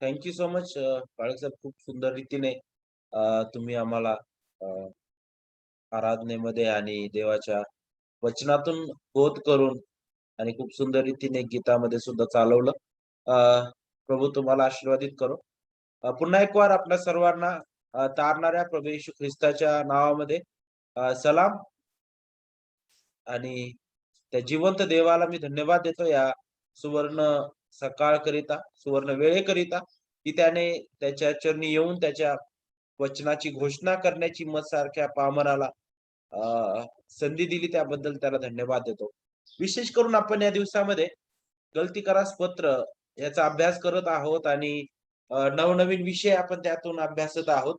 Thank you so much बाळक साहेब. खूप सुंदर रीतीने तुम्ही आम्हाला अ, आराधनेमध्ये आणि देवाच्या वचनातून बोध करून आणि खूप सुंदर रीतीने गीतामध्ये सुद्धा चालवलं. अ, प्रभू तुम्हाला आशीर्वादित करो. पुन्हा एक वार आपल्या सर्वांना तारणाऱ्या प्रभू येशू ख्रिस्ताच्या नावामध्ये सलाम आणि त्या जिवंत देवाला मी धन्यवाद देतो या सुवर्ण सकाळकरिता, सुवर्ण वेळेकरिता, की त्याने त्याच्या चरणी येऊन त्याच्या वचनाची घोषणा करण्याची मजसारख्या पामराला संधी दिली त्याबद्दल त्याला धन्यवाद देतो. विशेष करून आपण या दिवसामध्ये गलती करास पत्र याचा अभ्यास करत आहोत आणि नवनवीन विषय आपण त्यातून अभ्यासत आहोत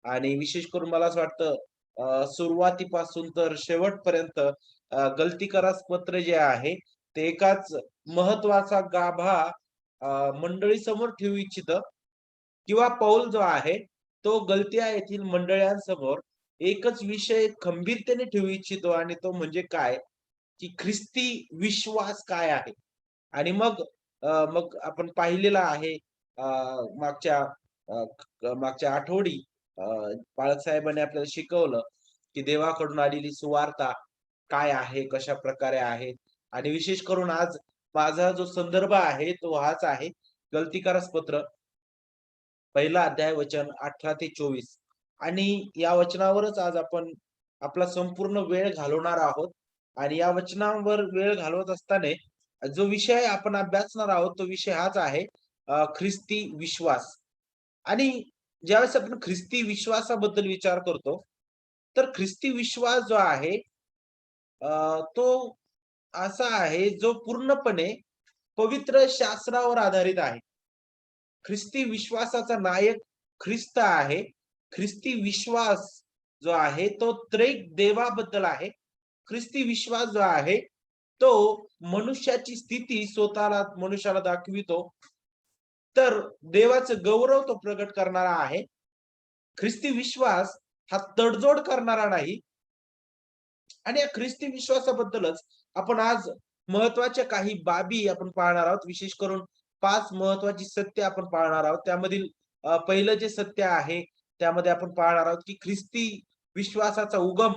आणि विशेष करून मला असं वाटतं सुरुवातीपासून तर शेवटपर्यंत गलती करास पत्र जे आहे ते एकाच महत्वाचा गाभा मंडळीसमोर ठेवू इच्छितं किंवा पौल जो आहे तो गलतिया येथील मंडळांसमोर एकच विषय खंबीरतेने ठेवू इच्छितो आणि तो म्हणजे काय, की ख्रिस्ती विश्वास काय आहे? आणि मग आपण पाहिलेलं आहे अ, मागच्या मागच्या आठवडी अ, बाळक साहेबांनी आपल्याला शिकवलं, की देवाकडून आलेली सुवार्ता काय आहे, कशाप्रकारे आहे आणि विशेष करून आज माझा जो संदर्भ आहे तो हाच आहे. गलतीकारस पत्र पहिला अध्याय वचन 18 ते 24 आणि या वचनावरच आज आपण आपला संपूर्ण वेळ घालवणार आहोत आणि या वचनावर वेळ घालवत असताना जो विषय आपण अभ्यासणार आहोत तो विषय हाच आहे ख्रिस्ती विश्वास. आणि ज्यावेळेस आपण ख्रिस्ती विश्वासाबद्दल विचार करतो, तर ख्रिस्ती विश्वास जो आहे तो असा आहे जो पूर्णपणे पवित्र शास्त्रावर आधारित आहे. ख्रिस्ती विश्वासाचा नायक ख्रिस्त आहे. ख्रिस्ती विश्वास जो आहे तो त्रेक देवाबद्दल आहे. ख्रिस्ती विश्वास जो आहे तो मनुष्याची स्थिती स्वतःला मनुष्याला दाखवितो. तर देवाचं गौरव तो प्रगट करणारा आहे. ख्रिस्ती विश्वास हा तडजोड करणारा नाही आणि या ख्रिस्ती विश्वासाबद्दलच आपण आज महत्त्वाच्या काही बाबी आपण पाहणार आहोत. विशेष करून 5 महत्त्वाची सत्य आपण पाहणार आहोत. त्यामधील पहिलं जे सत्य आहे, त्यामध्ये आपण पाहणार आहोत, की ख्रिस्ती विश्वासाचा उगम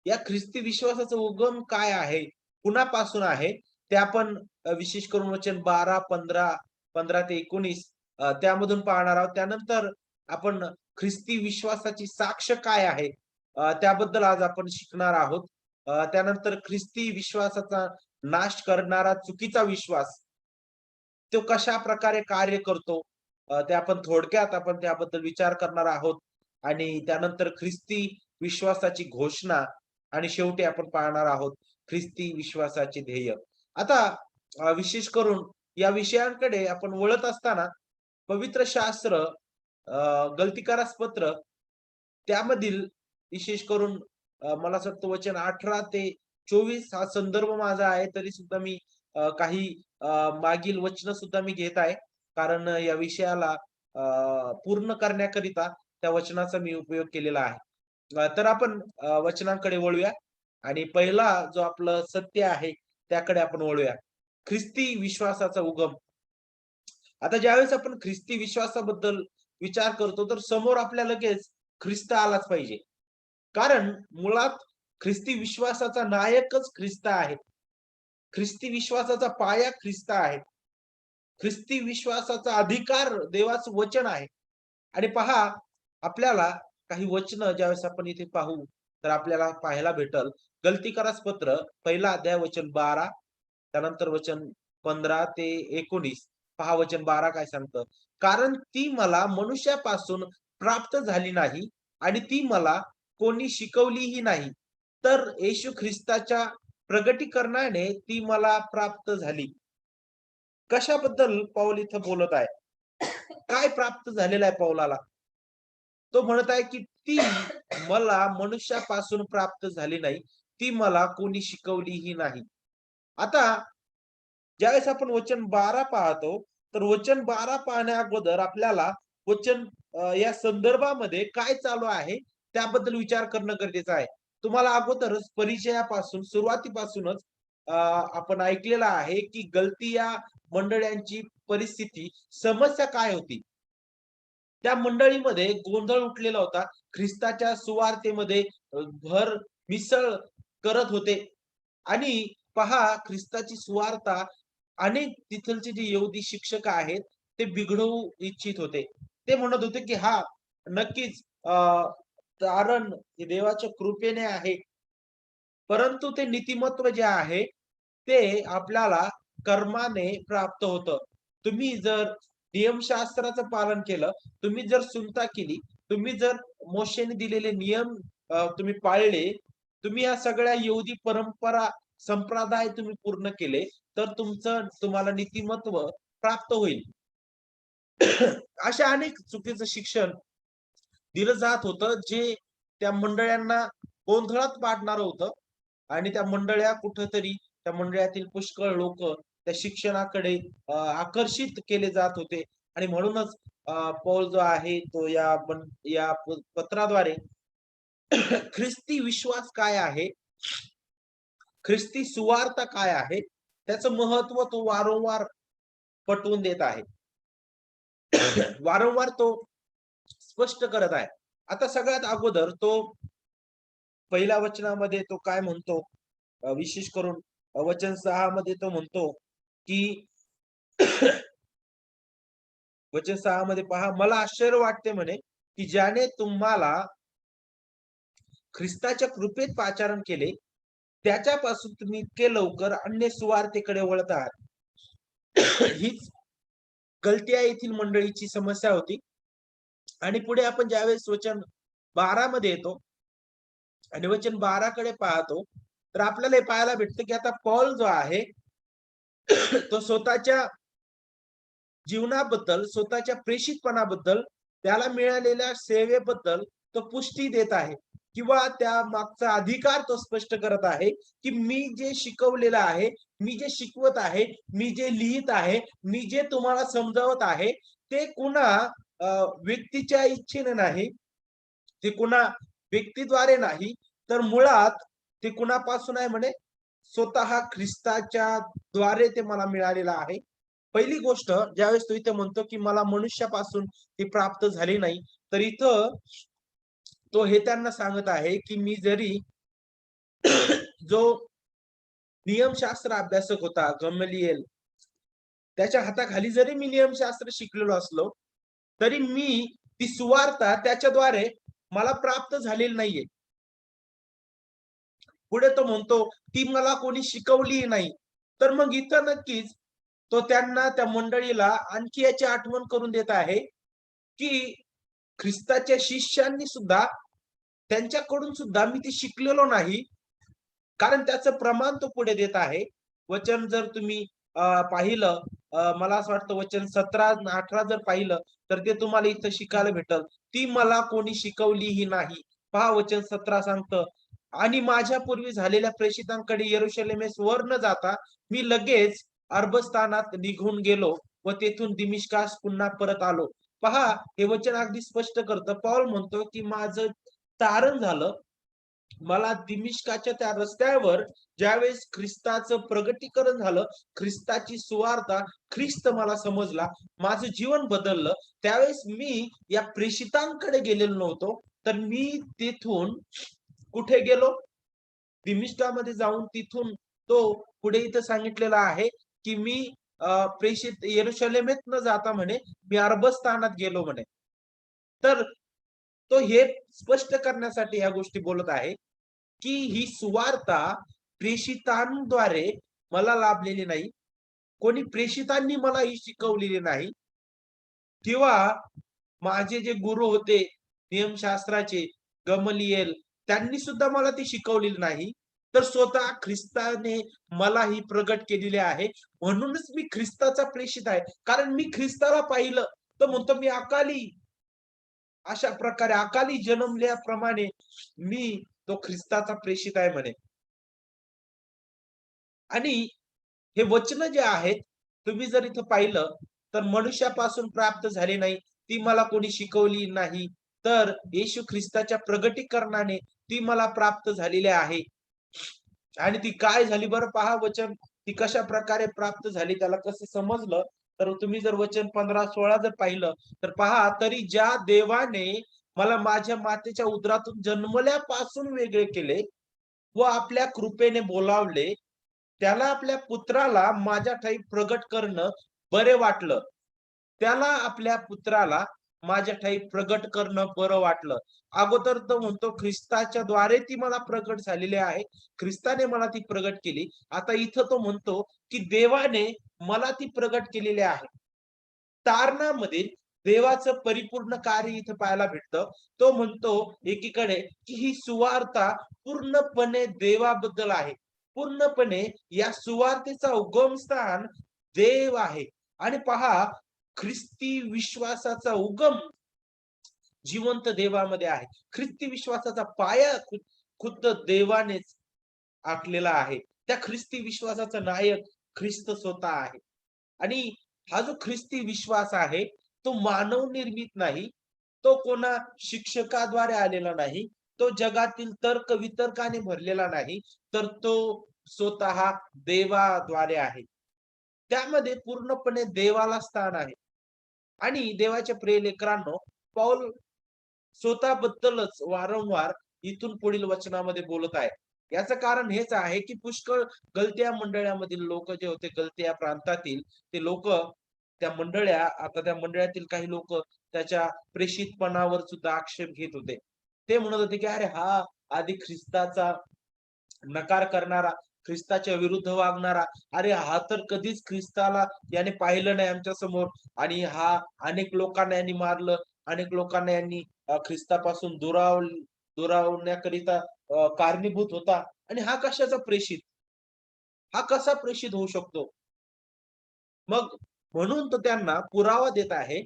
या ख्रिस्ती विश्वासाचा उगम काय आहे? कुणापासून आहे? ते आपण विशेष करून वचन 12, 15, 15 ते 19 त्यामधून पाहणार आहोत. त्यानंतर आपण ख्रिस्ती विश्वासाची साक्ष काय आहे? त्याबद्दल आज आपण शिकणार आहोत. त्यानंतर ख्रिस्ती विश्वासाचा नाश करणारा चुकीचा विश्वास, तो कशाप्रकारे कार्य करतो? ते आपण थोडक्यात आपण त्याबद्दल विचार करणार आहोत आणि त्यानंतर ख्रिस्ती विश्वासाची घोषणा आणि शेवटी आपण पाहणार आहोत ख्रिस्ती विश्वासाचे ध्येय. आता विशेष करून या विषयांकडे आपण वळत असताना पवित्र शास्त्र गलतीकारास पत्र त्यामधील विशेष करून मला असं वाटतं वचन 18 ते 24 हा संदर्भ माझा आहे. तरी सुद्धा मी काही मागील वचनं सुद्धा मी घेत आहे. कारण या विषयाला पूर्ण करण्याकरिता त्या वचनाचा मी उपयोग केलेला आहे. तर आपण वचनांकडे वळूया आणि पहिला जो आपलं सत्य आहे त्याकडे आपण वळूया. ख्रिस्ती विश्वासाचा उगम. आता ज्यावेळेस आपण ख्रिस्ती विश्वासाबद्दल विचार करतो, तर समोर आपल्या लगेच ख्रिस्त आलाच पाहिजे. कारण मुळात ख्रिस्ती विश्वासाचा नायकच ख्रिस्त आहे. ख्रिस्ती विश्वासाचा पाया ख्रिस्त आहे. ख्रिस्ती विश्वासाचा अधिकार देवाचं वचन आहे. आणि पहा आपल्याला काही वचनं ज्यावेळेस आपण इथे पाहू, तर आपल्याला पाहायला भेटल गलतीकारास पत्र पहिला अध्याय वचन 12 त्यानंतर वचन 15 ते 19 पहा वचन 12 काय सांगतं? कारण ती मला मनुष्यापासून प्राप्त झाली नाही आणि ती मला कोणी शिकवलीही नाही. तर येशू ख्रिस्ताच्या प्रगटीकरणाने ती मला प्राप्त झाली. कशाबद्दल पौल इथं बोलत आहे? काय प्राप्त झालेलं आहे पौलाला? तो म्हणत आहे, की ती मला मनुष्यापासून प्राप्त झाली नाही. ती मला कोणी शिकवलीही नाही. आता ज्यावेळेस आपण वचन 12 पाहतो, तर वचन 12 पाहण्या अगोदर आपल्याला वचन या संदर्भामध्ये काय चालू आहे, त्याबद्दल विचार करणं गरजेचं आहे. तुम्हाला अगोदरच सुरुवातीपासूनच आपण ऐकलेलं आहे, की गलती या मंडळ्यांची परिस्थिती, समस्या काय होती? त्या मंडळीमध्ये गोंधळ उठलेला होता. ख्रिस्ताच्या सुवार्तेमध्ये भर मिसळ करत होते आणि पहा ख्रिस्ताची सुवार्ता अनेक तिथलचे जे यहुदी शिक्षक आहेत, ते बिघडवू इच्छित होते. ते म्हणत होते, की हां, नक्कीच कारण हे देवाच्या कृपेने आहे. परंतु ते नीतिमत्व जे आहे, ते आपल्याला कर्माने प्राप्त होतं. तुम्ही जर नियमशास्त्राचं पालन केलं, तुम्ही जर सुnnता केली, तुम्ही जर मोशेने दिलेले नियम तुम्ही पाळले, तुम्ही या सगळ्या यहुदी परंपरा, संप्रदाय तुम्ही पूर्ण केले, तर तुम्हाला नीतिमत्व प्राप्त होईल. अशा अनेक चुकीचं शिक्षण दिलं जात होतं, जे त्या मंडळ्यांना गोंधळात पाडणारं होतं आणि त्या मंडळ्या कुठेतरी त्या मंडळातील पुष्कळ लोकं त्या शिक्षणाकडे आकर्षित केले जात होते आणि म्हणूनच पौल जो आहे तो या पत्राद्वारे ख्रिस्ती विश्वास काय आहे, ख्रिस्ती सुवार्ता काय आहे, त्याचं महत्त्व तो वारंवार पटवून देत आहे. वारंवार तो स्पष्ट करत आहे. आता सगळ्यात अगोदर तो पहिल्या वचनामध्ये तो काय म्हणतो, विशेष करून वचन 6 मध्ये तो म्हणतो, की वचन 6 मध्ये पहा, मला आश्चर्य वाटते म्हणे, की ज्याने तुम्हाला ख्रिस्ताच्या कृपेत पाचारण केले, त्याच्यापासून तुम्ही इतके लवकर अन्य सुवार्तेकडे वळत आहात. हीच गलतिया येथील मंडळीची समस्या होती. आणि पुढे आपण ज्यावेळेस वचन 12 मध्ये येतो आणि वचन 12 कडे पाहतो, तर आपल्याला हे पाहायला भेटतं, की आता पौल जो आहे, तो स्वतःच्या जीवनाबद्दल, स्वतःच्या प्रेषितपणाबद्दल, त्याला मिळालेल्या सेवेबद्दल तो पुष्टी देत आहे किंवा त्या मागचा अधिकार तो स्पष्ट करत आहे, की मी जे शिकवलेलं आहे, मी जे शिकवत आहे, मी जे लिहित आहे, मी जे तुम्हाला समजावत आहे, ते कुणा व्यक्तीच्या इच्छेने नाही, ते कुणा व्यक्तीद्वारे नाही, तर मुळात ते कुणापासून आहे म्हणे, स्वतः ख्रिस्ताच्या द्वारे ते मला मिळालेलं आहे. पहिली गोष्ट ज्यावेळेस तो इथे म्हणतो, की मला मनुष्यापासून ती प्राप्त झाली नाही, तर इथं तो हे त्यांना सांगत आहे, की मी जरी जो नियमशास्त्र अभ्यासक होता गमलीएल, त्याच्या हाताखाली जरी मी नियमशास्त्र शिकलेलो असलो, तरी मी ती सुवार्ता त्याच्याद्वारे मला प्राप्त झालेली नाहीये. पुढे तो म्हणतो, ती मला कोणी शिकवली नाही. तर मग इथं नक्कीच तो त्यांना, त्या मंडळीला आणखी याची आठवण करून देत आहे, की ख्रिस्ताच्या शिष्यांनी सुद्धा त्यांच्याकडून सुद्धा मी ते शिकलेलो नाही. कारण त्याचं प्रमाण तो पुढे देत आहे. वचन जर तुम्ही पाहिलं, मला असं वाटतं वचन 17-18 जर पाहिलं, तर ते तुम्हाला इथं शिकायला भेटल. ती मला कोणी शिकवलीही नाही. पहा वचन 17 सांगतं, आणि माझ्या पूर्वी झालेल्या प्रेषितांकडे यरुशलेमेस वर न जाता मी लगेच अरबस्थानात निघून गेलो व तेथून दिमिश्कास पुन्हा परत आलो. पहा हे वचन अगदी स्पष्ट करतं. पौल म्हणतो, की माझं तारण झालं. मला दिमिश्काच्या त्या रस्त्यावर ज्यावेळेस ख्रिस्ताचं प्रगटीकरण झालं, ख्रिस्ताची सुवार्ता, ख्रिस्त मला समजला, माझं जीवन बदललं. त्यावेळेस मी या प्रेषितांकडे गेलेलो नव्हतो, तर मी तिथून कुठे गेलो? दिमिश्कामध्ये जाऊन तिथून तो पुढे इथं सांगितलेलं आहे, की मी प्रेषित यरुशलेमेत न जाता म्हणे, मी अरबस्थानात गेलो म्हणे. तर तो हे स्पष्ट करण्यासाठी ह्या गोष्टी बोलत आहे, की ही सुवार्ता प्रेषितांद्वारे मला लाभलेली नाही. कोणी प्रेषितांनी मला ही शिकवलेली नाही किंवा माझे जे गुरु होते नियमशास्त्राचे गमलीएल, त्यांनी सुद्धा मला ती शिकवलेली नाही. तर स्वतः ख्रिस्ताने मला ही प्रगट केलेली आहे. म्हणूनच मी ख्रिस्ताचा प्रेषित आहे. कारण मी ख्रिस्ताला पाहिलं, तर म्हणतो मी अकाली, अशा प्रकारे अकाली जन्मल्याप्रमाणे मी तो ख्रिस्ताचा प्रेषित आहे म्हणे. आणि हे वचन जे आहेत, तुम्ही जर इथं पाहिलं, तर मनुष्यापासून प्राप्त झाले नाही, ती मला कोणी शिकवली नाही, तर येशू ख्रिस्ताच्या प्रगटीकरणाने ती मला प्राप्त झालेली आहे. आणि ती काय झाली बरं पहा वचन, ती कशा प्रकारे प्राप्त झाली, त्याला कसं समजलं, तर तुम्ही जर वचन 15-16 जर पाहिलं तर पहा, तरी ज्या देवाने मला माझ्या मातेच्या उदरातून जन्मल्यापासून वेगळे केले व आपल्या कृपेने बोलावले, त्याला आपल्या पुत्राला माझ्या ठायी प्रगट करणं बरे वाटलं. त्याला आपल्या पुत्राला माझ्या ठायी प्रगट करणं बरं वाटलं. अगोदर तो म्हणतो ख्रिस्ताच्या द्वारे ती मला प्रगट झालेली आहे. ख्रिस्ताने मला ती प्रगट केली. आता इथं तो म्हणतो, की देवाने मला ती प्रगट केलेली आहे. तारणामध्ये देवाचं परिपूर्ण कार्य इथं पाहायला भेटतं. तो म्हणतो एकीकडे, की ही सुवार्ता पूर्णपणे देवाबद्दल आहे. पूर्णपणे या सुवार्तेचा उगमस्थान देव आहे. आणि पहा, ख्रिस्ती विश्वासाचा उगम जिवंत देवामध्ये आहे. ख्रिस्ती विश्वासाचा पाया खुद्द देवानेच आखलेला आहे. त्या ख्रिस्ती विश्वासाचा नायक ख्रिस्त स्वतः आहे. आणि हा जो ख्रिस्ती विश्वास आहे, तो मानव निर्मित नाही. तो कोणा शिक्षकाद्वारे आलेला नाही. तो जगातील तर्क-वितर्काने भरलेला नाही. तर तो स्वतः देवाद्वारे आहे. त्यामध्ये पूर्णपणे देवाला स्थान आहे. आणि देवाच्या प्रिय लेकरांनो, पौल स्वतःबद्दलच वारंवार इथून पुढील वचनामध्ये बोलत आहे. याचं कारण हेच आहे, की पुष्कळ गलत्या मंडळामधील लोक जे होते, गलत्या प्रांतातील ते लोक, त्या मंडळ्या, आता त्या मंडळातील काही लोक त्याच्या प्रेषितपणावर सुद्धा आक्षेप घेत होते. ते म्हणत होते, की अरे हा आधी ख्रिस्ताचा नकार करणारा, ख्रिस्ताच्या विरुद्ध वागणारा, अरे हा तर कधीच ख्रिस्ताला याने पाहिलं नाही आमच्या समोर, आणि हा अनेक लोकांना यांनी मारलं, अनेक लोकांना यांनी ख्रिस्तापासून दुरावण्याकरिता कारणीभूत होता, आणि हा कशाचा प्रेषित, हा कसा प्रेषित होऊ शकतो? मग म्हणून तो त्यांना पुरावा देत आहे,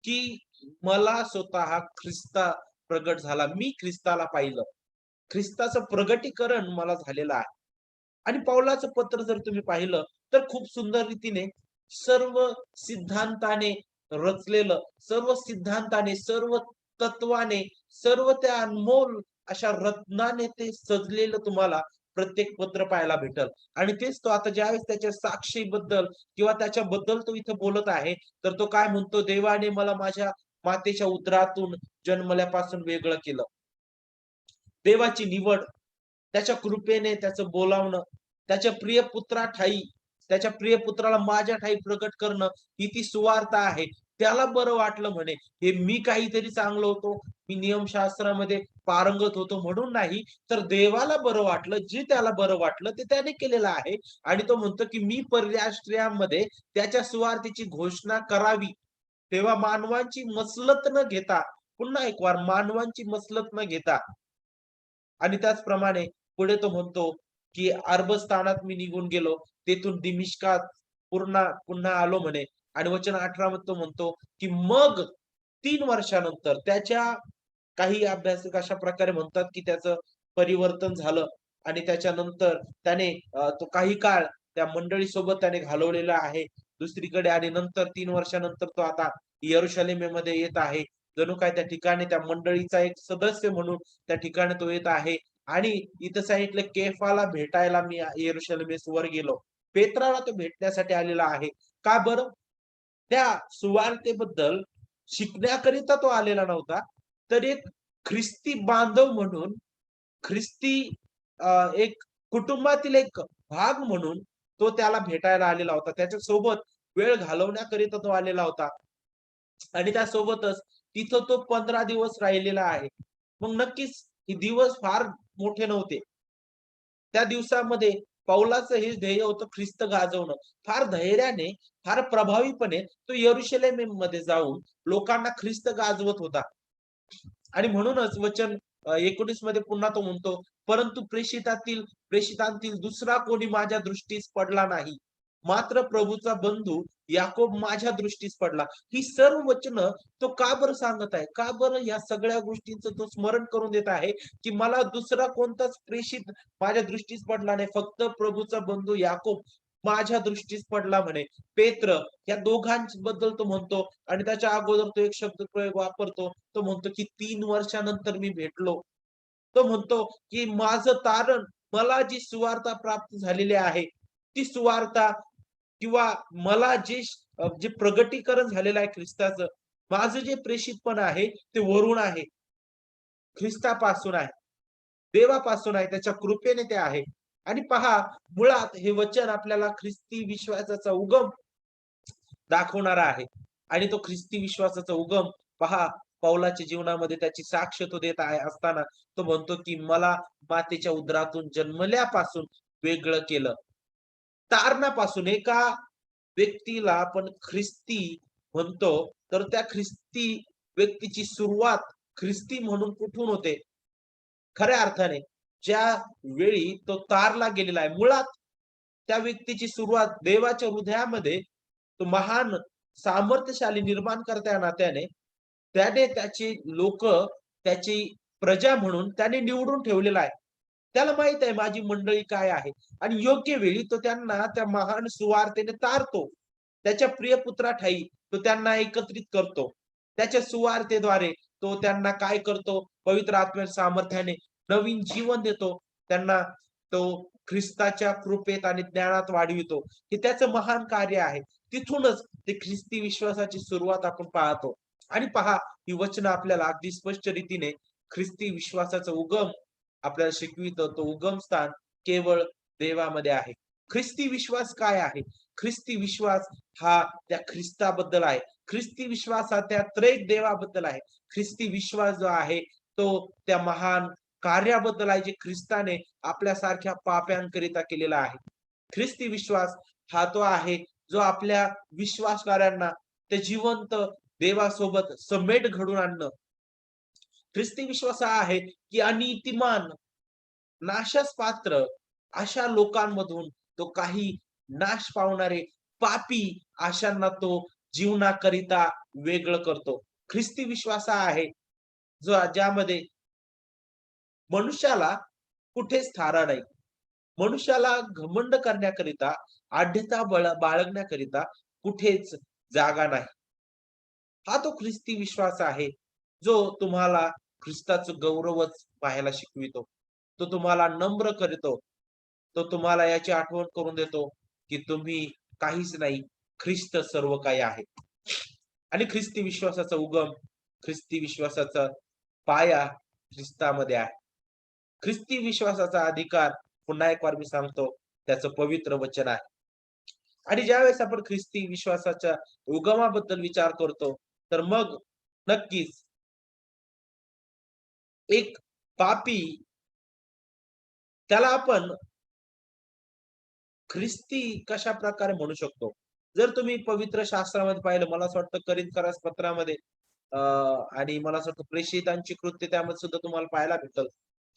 की मला स्वतः ख्रिस्ता प्रगट झाला. मी ख्रिस्ताला पाहिलं. ख्रिस्ताचं प्रगटीकरण मला झालेलं आहे. आणि पौलाचं पत्र जर तुम्ही पाहिलं, तर खूप सुंदर रीतीने सर्व सिद्धांताने रचलेलं, सर्व सिद्धांताने, सर्व तत्वाने, सर्व त्या अनमोल अशा रत्नाने ते सजलेलं तुम्हाला प्रत्येक पत्र पाहायला भेटेल. आणि तेच तो आता ज्यावेळेस त्याच्या साक्षीबद्दल किंवा त्याच्याबद्दल तो इथं बोलत आहे, तर तो काय म्हणतो, देवाने मला माझ्या मातेच्या उदरातून जन्मल्यापासून वेगळं केलं. देवाची निवड, त्याच्या कृपेने त्याचं बोलावणं, त्याच्या प्रिय पुत्राठायी, त्याच्या प्रिय पुत्राला माझ्या ठायी प्रगट करणं, ही ती सुवार्ता आहे. त्याला बरं वाटलं म्हणे. हे मी काहीतरी चांगलो होतो, मी नियमशास्त्रामध्ये पारंगत होतो म्हणून नाही, तर देवाला बरं वाटलं, जे त्याला बरं वाटलं ते त्याने केलेलं आहे. आणि तो म्हणतो, की मी परराष्ट्रीयांमध्ये त्याच्या सुवार्तेची घोषणा करावी. तेव्हा मानवांची मसलत न घेता, पुन्हा एक वार मानवांची मसलत न घेता, आणि त्याचप्रमाणे पुढे तो म्हणतो, की अरबस्थानात मी निघून गेलो, तेथून दिमिश्कात पुन्हा आलो म्हणे. आणि वचन 18 मध्ये तो म्हणतो, की मग 3 वर्षानंतर त्याच्या, काही अभ्यासक अशा प्रकारे म्हणतात, की त्याचं परिवर्तन झालं आणि त्याच्यानंतर त्याने तो काही काळ त्या मंडळीसोबत त्याने घालवलेला आहे दुसरीकडे, आणि नंतर 3 वर्षानंतर तो आता यरुशलेमेमध्ये येत आहे. जणू काय त्या ठिकाणी त्या मंडळीचा एक सदस्य म्हणून त्या ठिकाणी तो येत आहे. आणि इथं सांगितलं, केफाला भेटायला मी यरुशलेमेवर गेलो. पेत्राला तो भेटण्यासाठी आलेला आहे. का बरं? त्या सुवार्तेबद्दल शिकण्याकरिता तो आलेला नव्हता. तर एक ख्रिस्ती बांधव म्हणून, ख्रिस्ती एक कुटुंबातील एक भाग म्हणून तो त्याला भेटायला आलेला होता. त्याच्यासोबत वेळ घालवण्याकरिता तो आलेला होता. आणि त्यासोबतच तिथं तो 15 दिवस राहिलेला आहे. मग नक्कीच हे दिवस फार मोठे नव्हते. त्या दिवसामध्ये पौलाचं हेच ध्येय होतं, ख्रिस्त गाजवणं. फार धैर्याने, फार प्रभावीपणे तो यरुशलेममध्ये जाऊन लोकांना ख्रिस्त गाजवत होता. आणि म्हणूनच वचन 19 मध्ये पुन्हा तो म्हणतो, परंतु प्रेषितांतील दुसरा कोणी माझ्या दृष्टीस पडला नाही. मात्र प्रभूचा बंधू याकोब माझ्या दृष्टीस पडला. ही सर्व वचनं तो का बरं सांगत आहे? का बरं या सगळ्या गोष्टींचं तो स्मरण करून देत आहे, की मला दुसरा कोणताच प्रेषित माझ्या दृष्टीस पडला नाही. फक्त प्रभूचा बंधू याकोब माझ्या दृष्टीस पडला म्हणे. पेत्र, या दोघांबद्दल तो म्हणतो. आणि त्याच्या अगोदर तो एक शब्दप्रयोग वापरतो. तो म्हणतो, की 3 वर्षानंतर मी भेटलो. तो म्हणतो, की माझं तारण, मला जी सुवार्ता प्राप्त झालेली आहे, ती सुवार्ता किंवा मला जे प्रगटीकरण झालेलं आहे ख्रिस्ताचं, माझं जे प्रेषितपण आहे ते वरून आहे, ख्रिस्तापासून आहे, देवापासून आहे, त्याच्या कृपेने ते आहे. आणि पहा, मुळात हे वचन आपल्याला ख्रिस्ती विश्वासाचा उगम दाखवणारा आहे. आणि तो ख्रिस्ती विश्वासाचा उगम पहा, पौलाच्या जीवनामध्ये त्याची साक्ष तो देत आहे असताना तो म्हणतो, की मला मातेच्या उदरातून जन्मल्यापासून वेगळं केलं. तारणापासून एका व्यक्तीला आपण ख्रिस्ती म्हणतो, तर त्या ख्रिस्ती व्यक्तीची सुरुवात ख्रिस्ती म्हणून कुठून होते? खऱ्या अर्थाने ज्या वेळी तो तारला गेलेला आहे, मुळात त्या व्यक्तीची सुरुवात देवाच्या हृदयामध्ये तो महान सामर्थ्यशाली निर्माणकर्ता या नात्याने त्याने त्याची लोकं, त्याची प्रजा म्हणून त्याने निवडून ठेवलेला आहे. त्याला माहीत आहे माझी मंडळी काय आहे आणि योग्य वेळी तो त्यांना त्या महान सुवार्तेने तारतो. त्याच्या प्रिय पुत्राठायी तो त्यांना एकत्रित करतो. त्याच्या सुवार्तेद्वारे तो त्यांना काय करतो? पवित्र आत्म्याच्या सामर्थ्याने नवीन जीवन देतो. त्यांना तो ख्रिस्ताच्या कृपेत आणि ज्ञानात वाढवितो. हे त्याचं महान कार्य आहे. तिथूनच ते ख्रिस्ती विश्वासाची सुरुवात आपण पाहतो. आणि पहा, ही वचनं आपल्याला अगदी स्पष्ट रीतीने ख्रिस्ती विश्वासाचा उगम आपल्याला शिकवितं. तो उगमस्थान केवळ देवामध्ये आहे. ख्रिस्ती विश्वास काय आहे? ख्रिस्ती विश्वास हा त्या ख्रिस्ताबद्दल आहे. ख्रिस्ती विश्वास हा त्या त्रेक देवाबद्दल आहे. ख्रिस्ती विश्वास जो आहे, तो त्या महान कार्याबद्दल आहे, जे ख्रिस्ताने आपल्यासारख्या पाप्यांकरिता केलेला आहे. ख्रिस्ती विश्वास हा तो आहे, जो आपल्या विश्वासणाऱ्यांना ते जिवंत देवासोबत समेट घडवून आणणं. ख्रिस्ती विश्वास हा आहे, की अनीतिमान, नाशास पात्र अशा लोकांमधून तो काही नाश पावणारे पापी अशांना तो जीवनाकरिता वेगळं करतो. ख्रिस्ती विश्वास हा आहे, ज्यामध्ये मनुष्याला कुठेच थारा नाही. मनुष्याला घमंड करण्याकरिता, आढ्यता बाळगण्याकरिता कुठेच जागा नाही. हा तो ख्रिस्ती विश्वास आहे, जो तुम्हाला ख्रिस्ताचं गौरवच पाहायला शिकवितो. तो तुम्हाला नम्र करतो. तो तुम्हाला याची आठवण करून देतो, की तुम्ही काहीच नाही, ख्रिस्त सर्व काही आहे. आणि ख्रिस्ती विश्वासाचा उगम, ख्रिस्ती विश्वासाचा पाया ख्रिस्तामध्ये आहे. ख्रिस्ती विश्वासाचा अधिकार पुन्हा एक वार मी सांगतो, त्याचं पवित्र वचन आहे. आणि ज्यावेळेस आपण ख्रिस्ती विश्वासाच्या उगमाबद्दल विचार करतो, तर मग नक्कीच एक पापी त्याला आपण ख्रिस्ती कशाप्रकारे म्हणू शकतो? जर तुम्ही पवित्र शास्त्रामध्ये पाहिलं, मला असं वाटतं कोरिंथकरास पत्रामध्ये आणि मला असं वाटतं प्रेषितांची कृत्य त्यामध्ये सुद्धा तुम्हाला पाहायला भेटेल,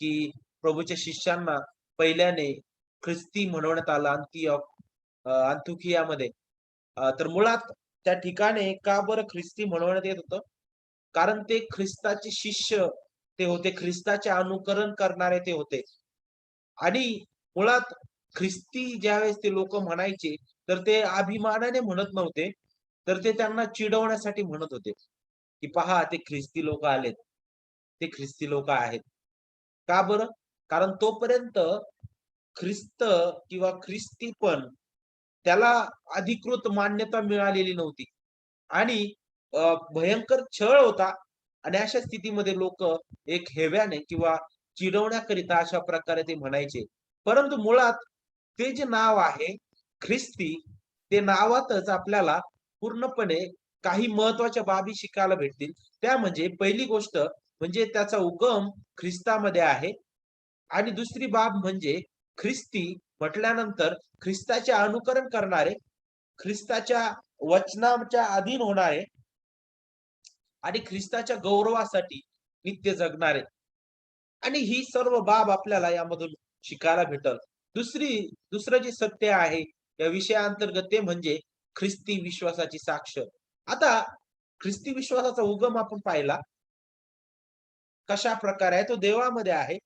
की प्रभूच्या शिष्यांना पहिल्याने ख्रिस्ती म्हणवण्यात आलं अंतुकियामध्ये. तर मुळात त्या ठिकाणी का बरं ख्रिस्ती म्हणवण्यात येत होतं? कारण ते ख्रिस्ताचे शिष्य ते होते, ख्रिस्ताचे अनुकरण करणारे ते होते. आणि मुळात ख्रिस्ती ज्यावेळेस ते लोकं म्हणायचे, तर ते अभिमानाने म्हणत नव्हते, तर ते त्यांना चिडवण्यासाठी म्हणत होते, की पहा ते ख्रिस्ती लोकं आलेत. ते ख्रिस्ती लोकं आहेत. का बरं? कारण तोपर्यंत ख्रिस्त किंवा ख्रिस्तीपण त्याला अधिकृत मान्यता मिळालेली नव्हती. आणि भयंकर छळ होता आणि अशा स्थितीमध्ये लोकं एक हेव्याने किंवा चिडवण्याकरिता अशा प्रकारे ते म्हणायचे. परंतु मुळात ते जे नाव आहे ख्रिस्ती, ते नावातच आपल्याला पूर्णपणे काही महत्त्वाच्या बाबी शिकायला भेटतील. त्या म्हणजे पहिली गोष्ट म्हणजे त्याचा उगम ख्रिस्तामध्ये आहे आणि दुसरी बाब म्हणजे ख्रिस्ती म्हटल्यानंतर ख्रिस्ताचे अनुकरण करणारे, ख्रिस्ताच्या वचनाच्या अधीन होणारे आणि ख्रिस्ताच्या गौरवासाठी नित्य जगणारे. आणि ही सर्व बाब आपल्याला यामधून शिकायला भेटल. दुसरं जे सत्य आहे या विषयाअंतर्गत ते म्हणजे ख्रिस्ती विश्वासाची साक्ष. आता ख्रिस्ती विश्वासाचा उगम आपण पाहिला. कशा प्रकारे आहे? तो देवामध्ये आहे.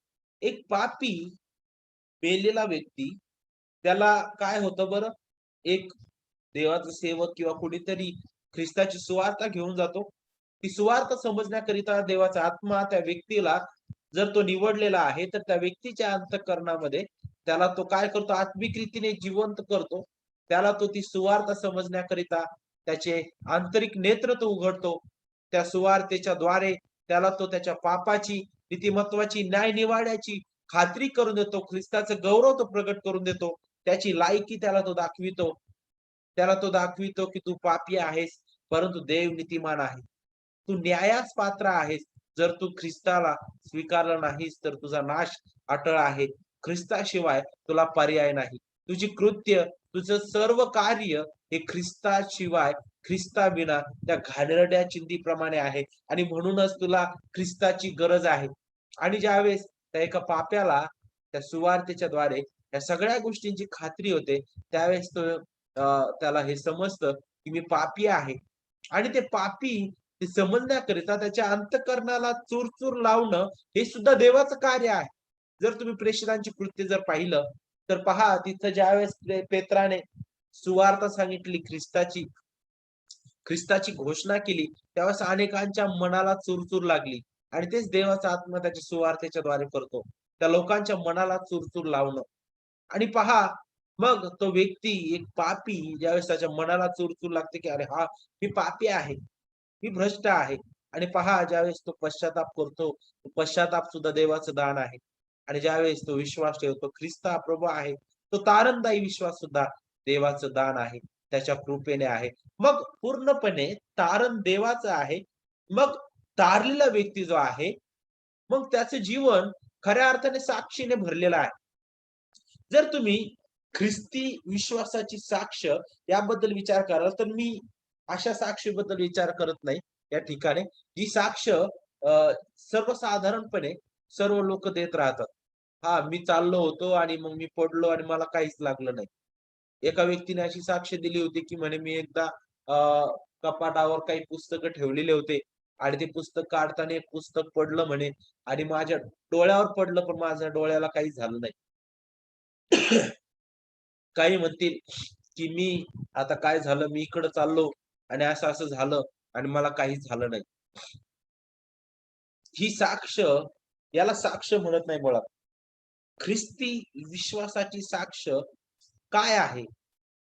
एक पापी मेलेला व्यक्ती त्याला काय होतं बरं? एक देवाचा सेवक किंवा कुणीतरी ख्रिस्ताची सुवार्ता घेऊन जातो. ती सुवार्ता समजण्याकरिता देवाचा आत्मा त्या व्यक्तीला जर तो निवडलेला आहे, तर त्या व्यक्तीच्या अंतःकरणामध्ये त्याला तो काय करतो? आत्मिक रीतीने जिवंत करतो. त्याला तो ती सुवार्थ समजण्याकरिता त्याचे आंतरिक नेत्र तो उघडतो. त्या सुवार्तेच्या द्वारे त्याला तो त्याच्या पापाची, नीतिमत्वाची, न्याय-निवाड्याची खात्री करून देतो. ख्रिस्ताचं गौरव तो प्रगट करून देतो. त्याची लायकी त्याला तो दाखवितो. त्याला तो दाखवितो की तू पापी आहेस, परंतु देव नीतिमान आहे. तू न्यायास पात्र आहेस. जर तू ख्रिस्ताला स्वीकारलं नाहीस, तर तुझा नाश अटळ आहे. ख्रिस्ताशिवाय तुला पर्याय नाही. तुझी कृत्य, तुझं सर्व कार्य हे ख्रिस्ताशिवाय, ख्रिस्ताविना त्या घाणेरड्या चिंधीप्रमाणे आहे आणि म्हणूनच तुला ख्रिस्ताची गरज आहे. आणि ज्यावेळेस त्या एका पाप्याला त्या सुवार्तेच्या द्वारे या सगळ्या गोष्टींची खात्री होते, त्यावेळेस तो त्याला हे समजतं की मी पापी आहे आणि ते पापी ते समजण्याकरिता त्याच्या अंतःकरणाला चूर-चूर लावणं हे सुद्धा देवाचं कार्य आहे. जर तुम्ही प्रेषितांची कृत्य जर पाहिलं, तर पहा तिथं ज्यावेळेस पेत्राने सुवार्ता सांगितली ख्रिस्ताची, ख्रिस्ताची घोषणा केली, त्यावेळेस अनेकांच्या मनाला चुरचूर लागली आणि तेच देवाचा आत्मा त्याच्या सुवार्तेच्या द्वारे करतो. त्या लोकांच्या मनाला चुरचूर लावणं. आणि पहा, मग तो व्यक्ती एक पापी ज्यावेळेस त्याच्या मनाला चुरचूर लागते, की "अरे हां, मी पापी आहे, मी भ्रष्ट आहे." आणि पहा ज्यावेळेस तो पश्चाताप करतो, तो पश्चाताप सुद्धा देवाचं दान आहे. आणि ज्यावेळेस तो विश्वास ठेवतो, ख्रिस्त हा प्रभू आहे, तो तारणदायी विश्वास सुद्धा देवाचं दान आहे, त्याच्या कृपेने आहे. मग पूर्णपणे तारण देवाचं आहे. मग तारलेला व्यक्ती जो आहे, मग त्याचं जीवन खऱ्या अर्थाने साक्षीने भरलेलं आहे. जर तुम्ही ख्रिस्ती विश्वासाची साक्ष याबद्दल विचार कराल, तर मी अशा साक्षीबद्दल विचार करत नाही या ठिकाणी, जी साक्ष सर्वसाधारणपणे सर्व लोक देत राहतात. हां, मी चाललो होतो आणि मग मी पडलो आणि मला काहीच लागलं नाही. एका व्यक्तीने अशी साक्ष दिली होती, की म्हणे मी एकदा अ, कपाटावर काही पुस्तकं ठेवलेले होते आणि ते पुस्तक काढताना एक पुस्तक पडलं म्हणे आणि माझ्या डोळ्यावर पडलं, पण माझ्या डोळ्याला काहीच झालं नाही. काही म्हणतील, की मी आता काय झालं, मी इकडं चाललो आणि असं-असं झालं आणि मला काहीच झालं नाही. ही साक्ष याला साक्ष म्हणत नाही मुळात. ख्रिस्ती विश्वासाची साक्ष काय आहे?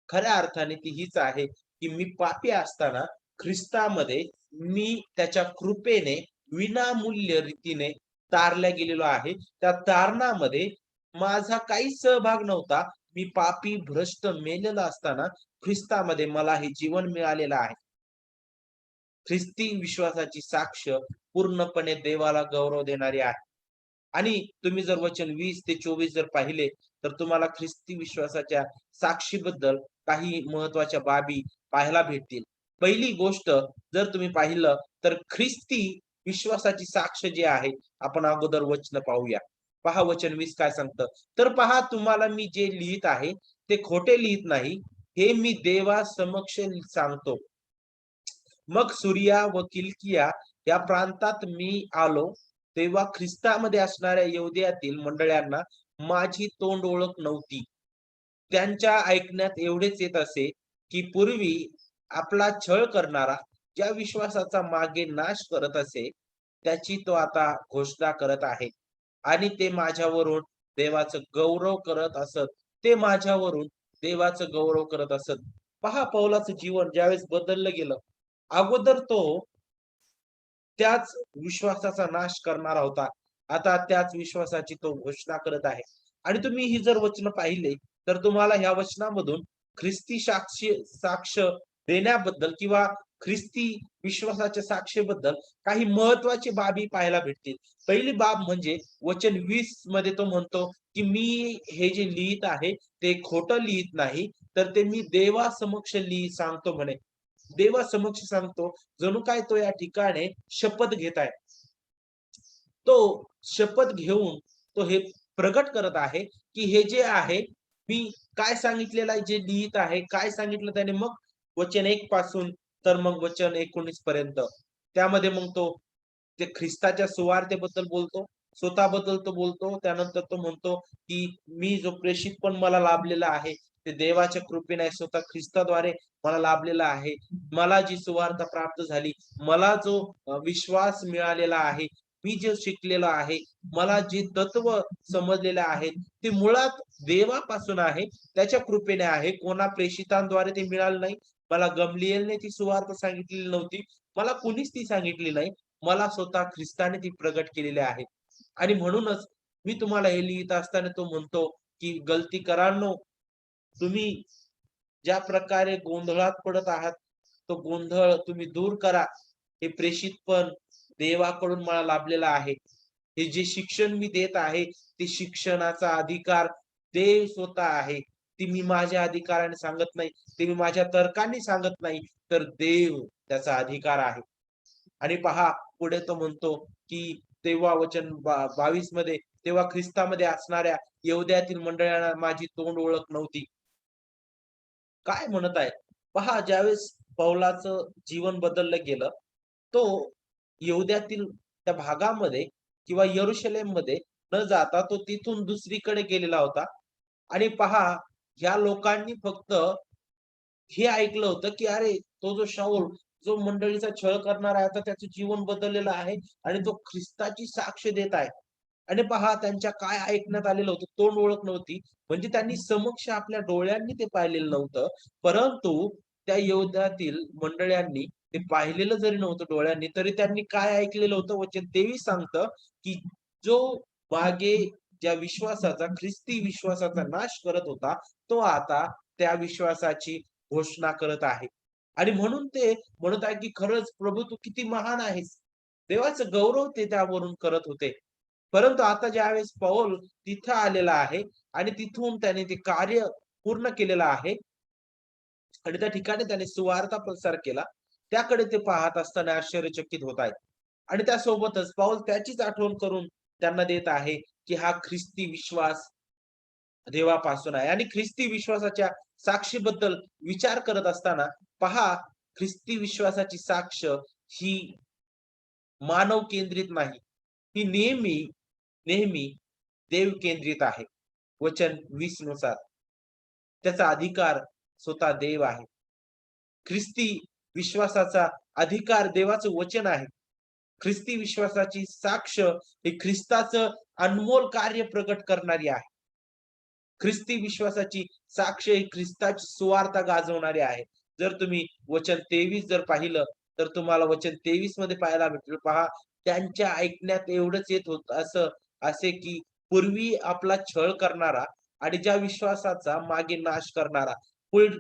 खऱ्या अर्थाने ती हीच आहे, की मी पापी असताना ख्रिस्तामध्ये मी त्याच्या कृपेने विनामूल्य रीतीने तारल्या गेलेलो आहे. त्या तारणामध्ये माझा काहीच सहभाग नव्हता. मी पापी, भ्रष्ट, मेलेलो असताना ख्रिस्तामध्ये मला हे जीवन मिळालेलं आहे. ख्रिस्ती विश्वासाची साक्ष पूर्णपणे देवाला गौरव देणारी आहे. आणि तुम्ही जर वचन 20 ते 24 जर पाहिले, तर तुम्हाला ख्रिस्ती विश्वासाच्या साक्षीबद्दल काही महत्त्वाच्या बाबी पाहायला भेटतील. पहिली गोष्ट जर तुम्ही पाहिलं, तर ख्रिस्ती विश्वासाची साक्ष जी आहे, आपण अगोदर वचन पाहूया. पहा वचन 20 काय सांगतं, "तर पहा तुम्हाला मी जे लिहीत आहे, ते खोटे लिहीत नाही. हे मी देवासमक्ष सांगतो. मग सूरिया व किलकिया या प्रांतात मी आलो, तेव्हा ख्रिस्तामध्ये असणाऱ्या यहूदयातील मंडळ्यांना माझी तोंड ओळख नव्हती. त्यांच्या ऐकण्यात एवढेच येत असे, की पूर्वी आपला छळ करणारा ज्या विश्वासाचा मागे नाश करत असे, त्याची तो आता घोषणा करत आहे. आणि ते माझ्यावरून देवाचं गौरव करत असत. ते माझ्यावरून देवाचं गौरव करत असत. पहा पौलाचं जीवन ज्यावेळेस बदललं गेलं. अगोदर तो त्याच विश्वासाचा नाश करणारा होता. आता त्याच विश्वासाची तो घोषणा करत आहे. आणि तुम्ही ही जर वचनं पाहिले, तर तुम्हाला ह्या वचनामधून ख्रिस्ती साक्ष देण्याबद्दल किंवा ख्रिस्ती विश्वासाच्या साक्षेबद्दल काही महत्त्वाची बाबी पाहायला भेटतील. पहिली बाब म्हणजे वचन 20 मध्ये तो म्हणतो, की मी हे जे लिहीत आहे, ते खोटं लिहीत नाही, तर ते मी देवासमक्ष सांगतो म्हणे. देवासमक्ष सांगतो, जणू काय तो या ठिकाणी शपथ घेत आहे. तो शपथ घेऊन तो हे प्रगट करत आहे, की हे जे आहे, मी काय सांगितलेलं आहे, जे लिहीत आहे, काय सांगितलं त्याने मग वचन 1 पासून तर मग वचन 19 पर्यंत. त्यामध्ये मग तो ते ख्रिस्ताच्या सुवार्तेबद्दल बोलतो, स्वतःबद्दल तो बोलतो. त्यानंतर तो म्हणतो, की मी जो प्रेषितपण मला लाभलेला आहे, ते देवाच्या कृपेने स्वतः ख्रिस्ताद्वारे मला लाभलेला आहे. मला जी सुवार्ता प्राप्त झाली, मला जो विश्वास मिळालेला आहे, मी जे शिकलेलं आहे, मला जे तत्व समजलेले आहेत, ते मुळात देवापासून आहे, त्याच्या कृपेने आहे. कोणा प्रेषितांद्वारे ते मिळालं नाही. मला गमलीएलने ती सुवार्ता सांगितलेली नव्हती. मला कुणीच ती सांगितली नाही. मला स्वतः ख्रिस्ताने ती प्रगट केलेली आहे. आणि म्हणूनच मी तुम्हाला हे लिहित असताना तो म्हणतो, की गलतीकरांनो, तुम्ही ज्या प्रकारे गोंधळात पडत आहात, तो गोंधळ तुम्ही दूर करा. हे प्रेषितपण देवाकडून मला लाभलेलं आहे. हे जे शिक्षण मी देत आहे, ते शिक्षणाचा अधिकार देव स्वतः आहे. ती मी माझ्या अधिकाराने सांगत नाही, ते मी माझ्या तर्काने सांगत नाही, तर देव त्याचा अधिकार आहे. आणि पहा पुढे तो म्हणतो, की तेव्हा वचन 22 मध्ये, तेव्हा ख्रिस्तामध्ये असणाऱ्या यहूद्यातील मंडळींना माझी तोंड ओळख नव्हती. काय म्हणत आहे? पहा ज्यावेळेस पौलाचं जीवन बदललं गेलं, तो यहूद्यातील त्या भागामध्ये किंवा यरुशलेममध्ये न जाता तो तिथून दुसरीकडे गेलेला होता. आणि पहा, ह्या लोकांनी फक्त हे ऐकलं होतं, की अरे तो जो शाऊल, जो मंडळीचा छळ करणारा आहे, आता त्याचं जीवन बदललेलं आहे आणि तो ख्रिस्ताची साक्ष देत आहे. आणि पहा त्यांच्या काय ऐकण्यात आलेलं होतं, तोंड ओळख नव्हती. म्हणजे त्यांनी समक्ष आपल्या डोळ्यांनी ते पाहिलेलं नव्हतं. परंतु त्या यहूद्यातील मंडळ्यांनी ते पाहिलेलं जरी नव्हतं डोळ्यांनी, तरी त्यांनी काय ऐकलेलं होतं, वचन 23 सांगतं, की जो मागे ज्या विश्वासाचा, ख्रिस्ती विश्वासाचा नाश करत होता, तो आता त्या विश्वासाची घोषणा करत आहे. आणि म्हणून ते म्हणत आहे, की खरंच प्रभू तू किती महान आहेस. देवाचं गौरव ते त्यावरून करत होते. परंतु आता ज्यावेळेस पौल तिथं आलेला आहे आणि तिथून त्याने ते कार्य पूर्ण केलेलं आहे आणि त्या ठिकाणी त्याने सुवार्ता प्रसार केला. त्याकडे ते पाहत असताना आश्चर्यचकित होत आहेत. आणि त्यासोबतच पौल त्याचीच आठवण करून त्यांना देत आहे, की हा ख्रिस्ती विश्वास देवापासून आहे. आणि ख्रिस्ती विश्वासाच्या साक्षीबद्दल विचार करत असताना पहा, ख्रिस्ती विश्वासाची साक्ष ही मानव केंद्रित नाही. ही नेहमी, नेहमी देव केंद्रित आहे. वचन 20 नुसार. त्याचा अधिकार स्वतः देव आहे. ख्रिस्ती विश्वासाचा अधिकार देवाचं वचन आहे. ख्रिस्ती विश्वासाची साक्ष ही ख्रिस्ताचं अनमोल कार्य प्रकट करणारी आहे. ख्रिस्ती विश्वासाची साक्ष ही ख्रिस्ताची सुवार्ता गाजवणारी आहे. जर तुम्ही वचन 23 जर पाहिलं, तर तुम्हाला वचन 23 मध्ये पाहायला भेटेल. पहा, त्यांच्या ऐकण्यात एवढंच येत होतं असं असे की पूर्वी आपला छळ करणारा आणि ज्या विश्वासाचा मागे नाश करणारा,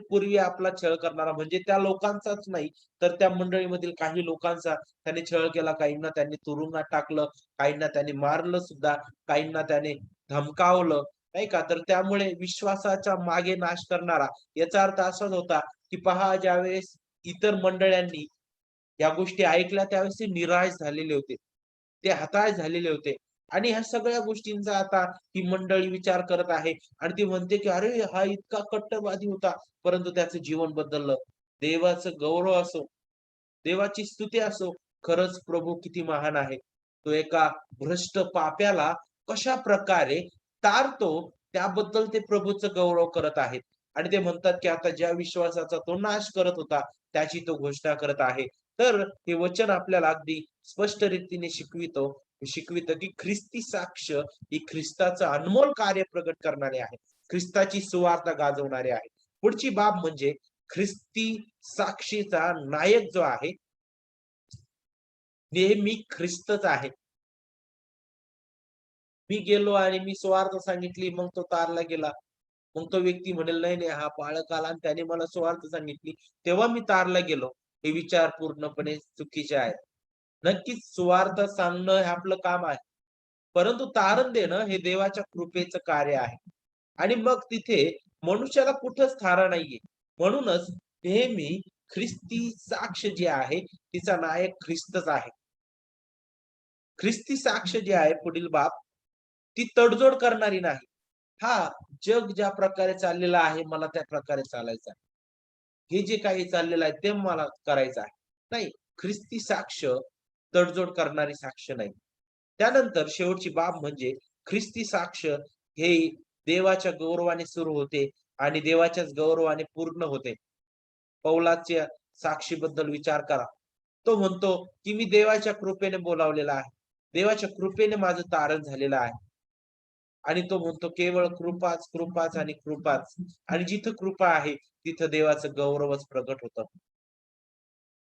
पूर्वी आपला छळ करणारा म्हणजे त्या लोकांचाच नाही, तर त्या मंडळीमधील काही लोकांचा त्याने छळ केला. काहींना त्यांनी तुरुंगात टाकलं, काहींना त्यांनी मारलं सुद्धा, काहींना त्याने धमकावलं. नाही का? तर त्यामुळे विश्वासाच्या मागे नाश करणारा, याचा अर्थ असाच होता, की पहा ज्यावेळेस इतर मंडळ्यांनी या गोष्टी ऐकल्या त्यावेळेस ते निराश झालेले होते. ते हताश झालेले होते. आणि ह्या सगळ्या गोष्टींचा आता ही मंडळी विचार करत आहे आणि ती म्हणते, की "अरे, हा इतका कट्टरवादी होता, परंतु त्याचं जीवन बदललं." देवाचं गौरव असो, देवाची स्तुती असो, खरंच प्रभू किती महान आहे. तो एका भ्रष्ट पाप्याला कशाप्रकारे तारतो, त्याबद्दल ते प्रभूचं गौरव करत आहेत. आणि ते म्हणतात, की आता ज्या विश्वासाचा तो नाश करत होता, त्याची तो घोषणा करत आहे. तर हे वचन आपल्याला अगदी स्पष्ट रीतीने शिकवितं, की ख्रिस्ती साक्ष ही ख्रिस्ताचं अनमोल कार्य प्रकट करणारी आहे. ख्रिस्ताची सुवार्ता गाजवणारी आहे. पुढची बाब म्हणजे ख्रिस्ती साक्षीचा नायक जो आहे, नेहमी ख्रिस्तच आहे. मी गेलो आणि मी सुवार्ता सांगितली, मग तो तारला गेला. मग तो व्यक्ती म्हणेल, "नाही, नाही, हा पाळक आला आणि त्याने मला सुवार्ता सांगितली, तेव्हा मी तारला गेलो." हे विचार पूर्णपणे चुकीचे आहेत. नक्कीच सुवार्ता सांगणं हे आपलं काम आहे. परंतु तारण देणं हे देवाच्या कृपेचं कार्य आहे. आणि मग तिथे मनुष्याला कुठंच थारा नाहीये. म्हणूनच नेहमी ख्रिस्ती साक्ष जी आहे, तिचा नायक ख्रिस्तच आहे. ख्रिस्ती साक्ष जी आहे पुढील बाब, ती तडजोड करणारी नाही. हां, जग ज्या प्रकारे चाललेलं आहे, मला त्या प्रकारे चालायचं आहे. हे जे काही चाललेलं आहे, ते मला करायचं आहे. नाही, ख्रिस्ती साक्ष तडजोड करणारी साक्ष नाही. त्यानंतर शेवटची बाब म्हणजे ख्रिस्ती साक्ष हे देवाच्या गौरवाने सुरू होते आणि देवाच्याच गौरवाने पूर्ण होते. पौलाच्या साक्षीबद्दल विचार करा. तो म्हणतो, की मी देवाच्या कृपेने बोलावलेला आहे. देवाच्या कृपेने माझं तारण झालेलं आहे. आणि तो म्हणतो केवळ कृपाच, कृपाच आणि कृपाच. आणि जिथं कृपा आहे, तिथं देवाचं गौरवच प्रगट होतं.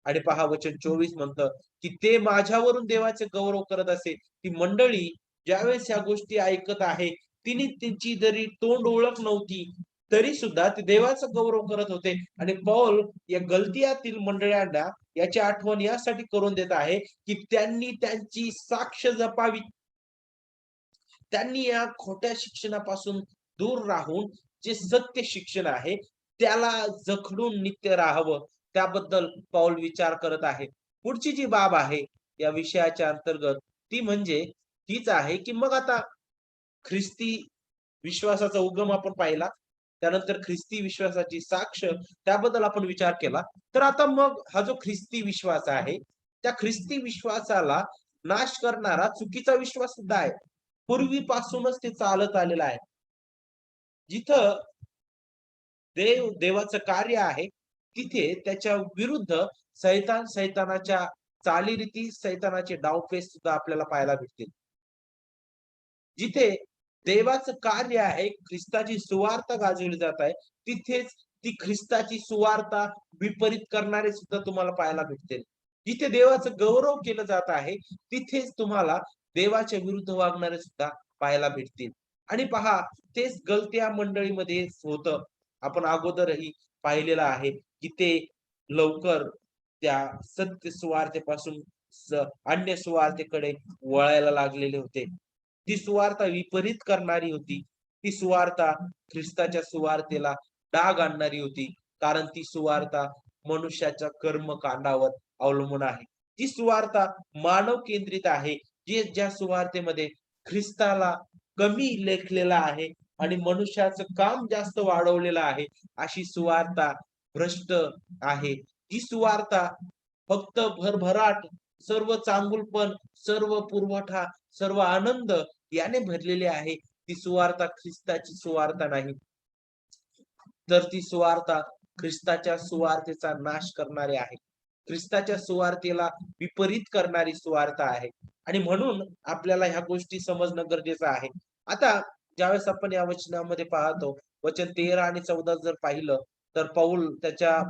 आणि पहा वचन 24 म्हणतं, की ते माझ्यावरून देवाचे गौरव करत असे. ती मंडळी ज्यावेळेस ह्या गोष्टी ऐकत आहे, तिने त्यांची जरी तोंड ओळख नव्हती, तरी सुद्धा ते देवाचा गौरव करत होते. आणि पौल या गलतियातील मंडळांना याची आठवण यासाठी करून देत आहे, की त्यांनी त्यांची साक्ष जपावी. त्यांनी या खोट्या शिक्षणापासून दूर राहून जे सत्य शिक्षण आहे, त्याला जखडून नित्य राहावं. त्याबद्दल पाऊल विचार करत आहे. पुढची जी बाब आहे या विषयाच्या अंतर्गत ती म्हणजे हीच आहे, की मग आता ख्रिस्ती विश्वासाचा उगम आपण पाहिला. त्यानंतर ख्रिस्ती विश्वासाची साक्ष त्याबद्दल आपण विचार केला. तर आता मग हा जो ख्रिस्ती विश्वास आहे, त्या ख्रिस्ती विश्वासाला नाश करणारा चुकीचा विश्वास सुद्धा आहे. पूर्वीपासूनच ते चालत आलेलं आहे. जिथं देवाचं कार्य आहे, तिथे त्याच्या विरुद्ध सैतानाच्या चालीरीती, सैतानाचे डावपेच सुद्धा आपल्याला पाहायला भेटतील. जिथे देवाचं कार्य आहे, ख्रिस्ताची सुवार्ता गाजवली जात आहे, तिथेच ती ख्रिस्ताची सुवार्ता विपरीत करणारे सुद्धा तुम्हाला पाहायला भेटतील. जिथे देवाचं गौरव केलं जात आहे, तिथेच तुम्हाला देवाच्या विरुद्ध वागणारे सुद्धा पाहायला भेटतील. आणि पहा, तेच गलत्या मंडळीमध्ये होतं. आपण अगोदरही पाहिलेलं आहे, की ते लवकर त्या सत्य सुवार्तेपासून अन्य सुवार्तेकडे वळायला लागलेले होते. ती सुवार्ता विपरीत करणारी होती. ती सुवार्ता ख्रिस्ताच्या सुवार्तेला डाग आणणारी होती. कारण ती सुवार्ता मनुष्याच्या कर्मकांडावर अवलंबून आहे. ती सुवार्ता मानव केंद्रित आहे. ज्या सुवार्तेमध्ये ख्रिस्ताला कमी लेखलेलं आहे आणि मनुष्याचं काम जास्त वाढवलेलं आहे, अशी सुवार्ता भ्रष्ट आहे. ती सुवार्ता फक्त भरभराट, सर्व चांगुलपण, सर्व पुरवठा, सर्व आनंद याने भरलेली आहे. ती सुवार्ता ख्रिस्ताची सुवार्ता नाही. तर ती सुवार्ता ख्रिस्ताच्या सुवार्तेचा नाश करणारी आहे. ख्रिस्ताच्या सुवार्तेला विपरीत करणारी सुवार्ता आहे. आणि म्हणून आपल्याला ह्या गोष्टी समजणं गरजेचं आहे. आता ज्यावेळेस आपण या वचनामध्ये पाहतो, वचन 13 आणि 14 जर पाहिलं, तर पौल त्याच्या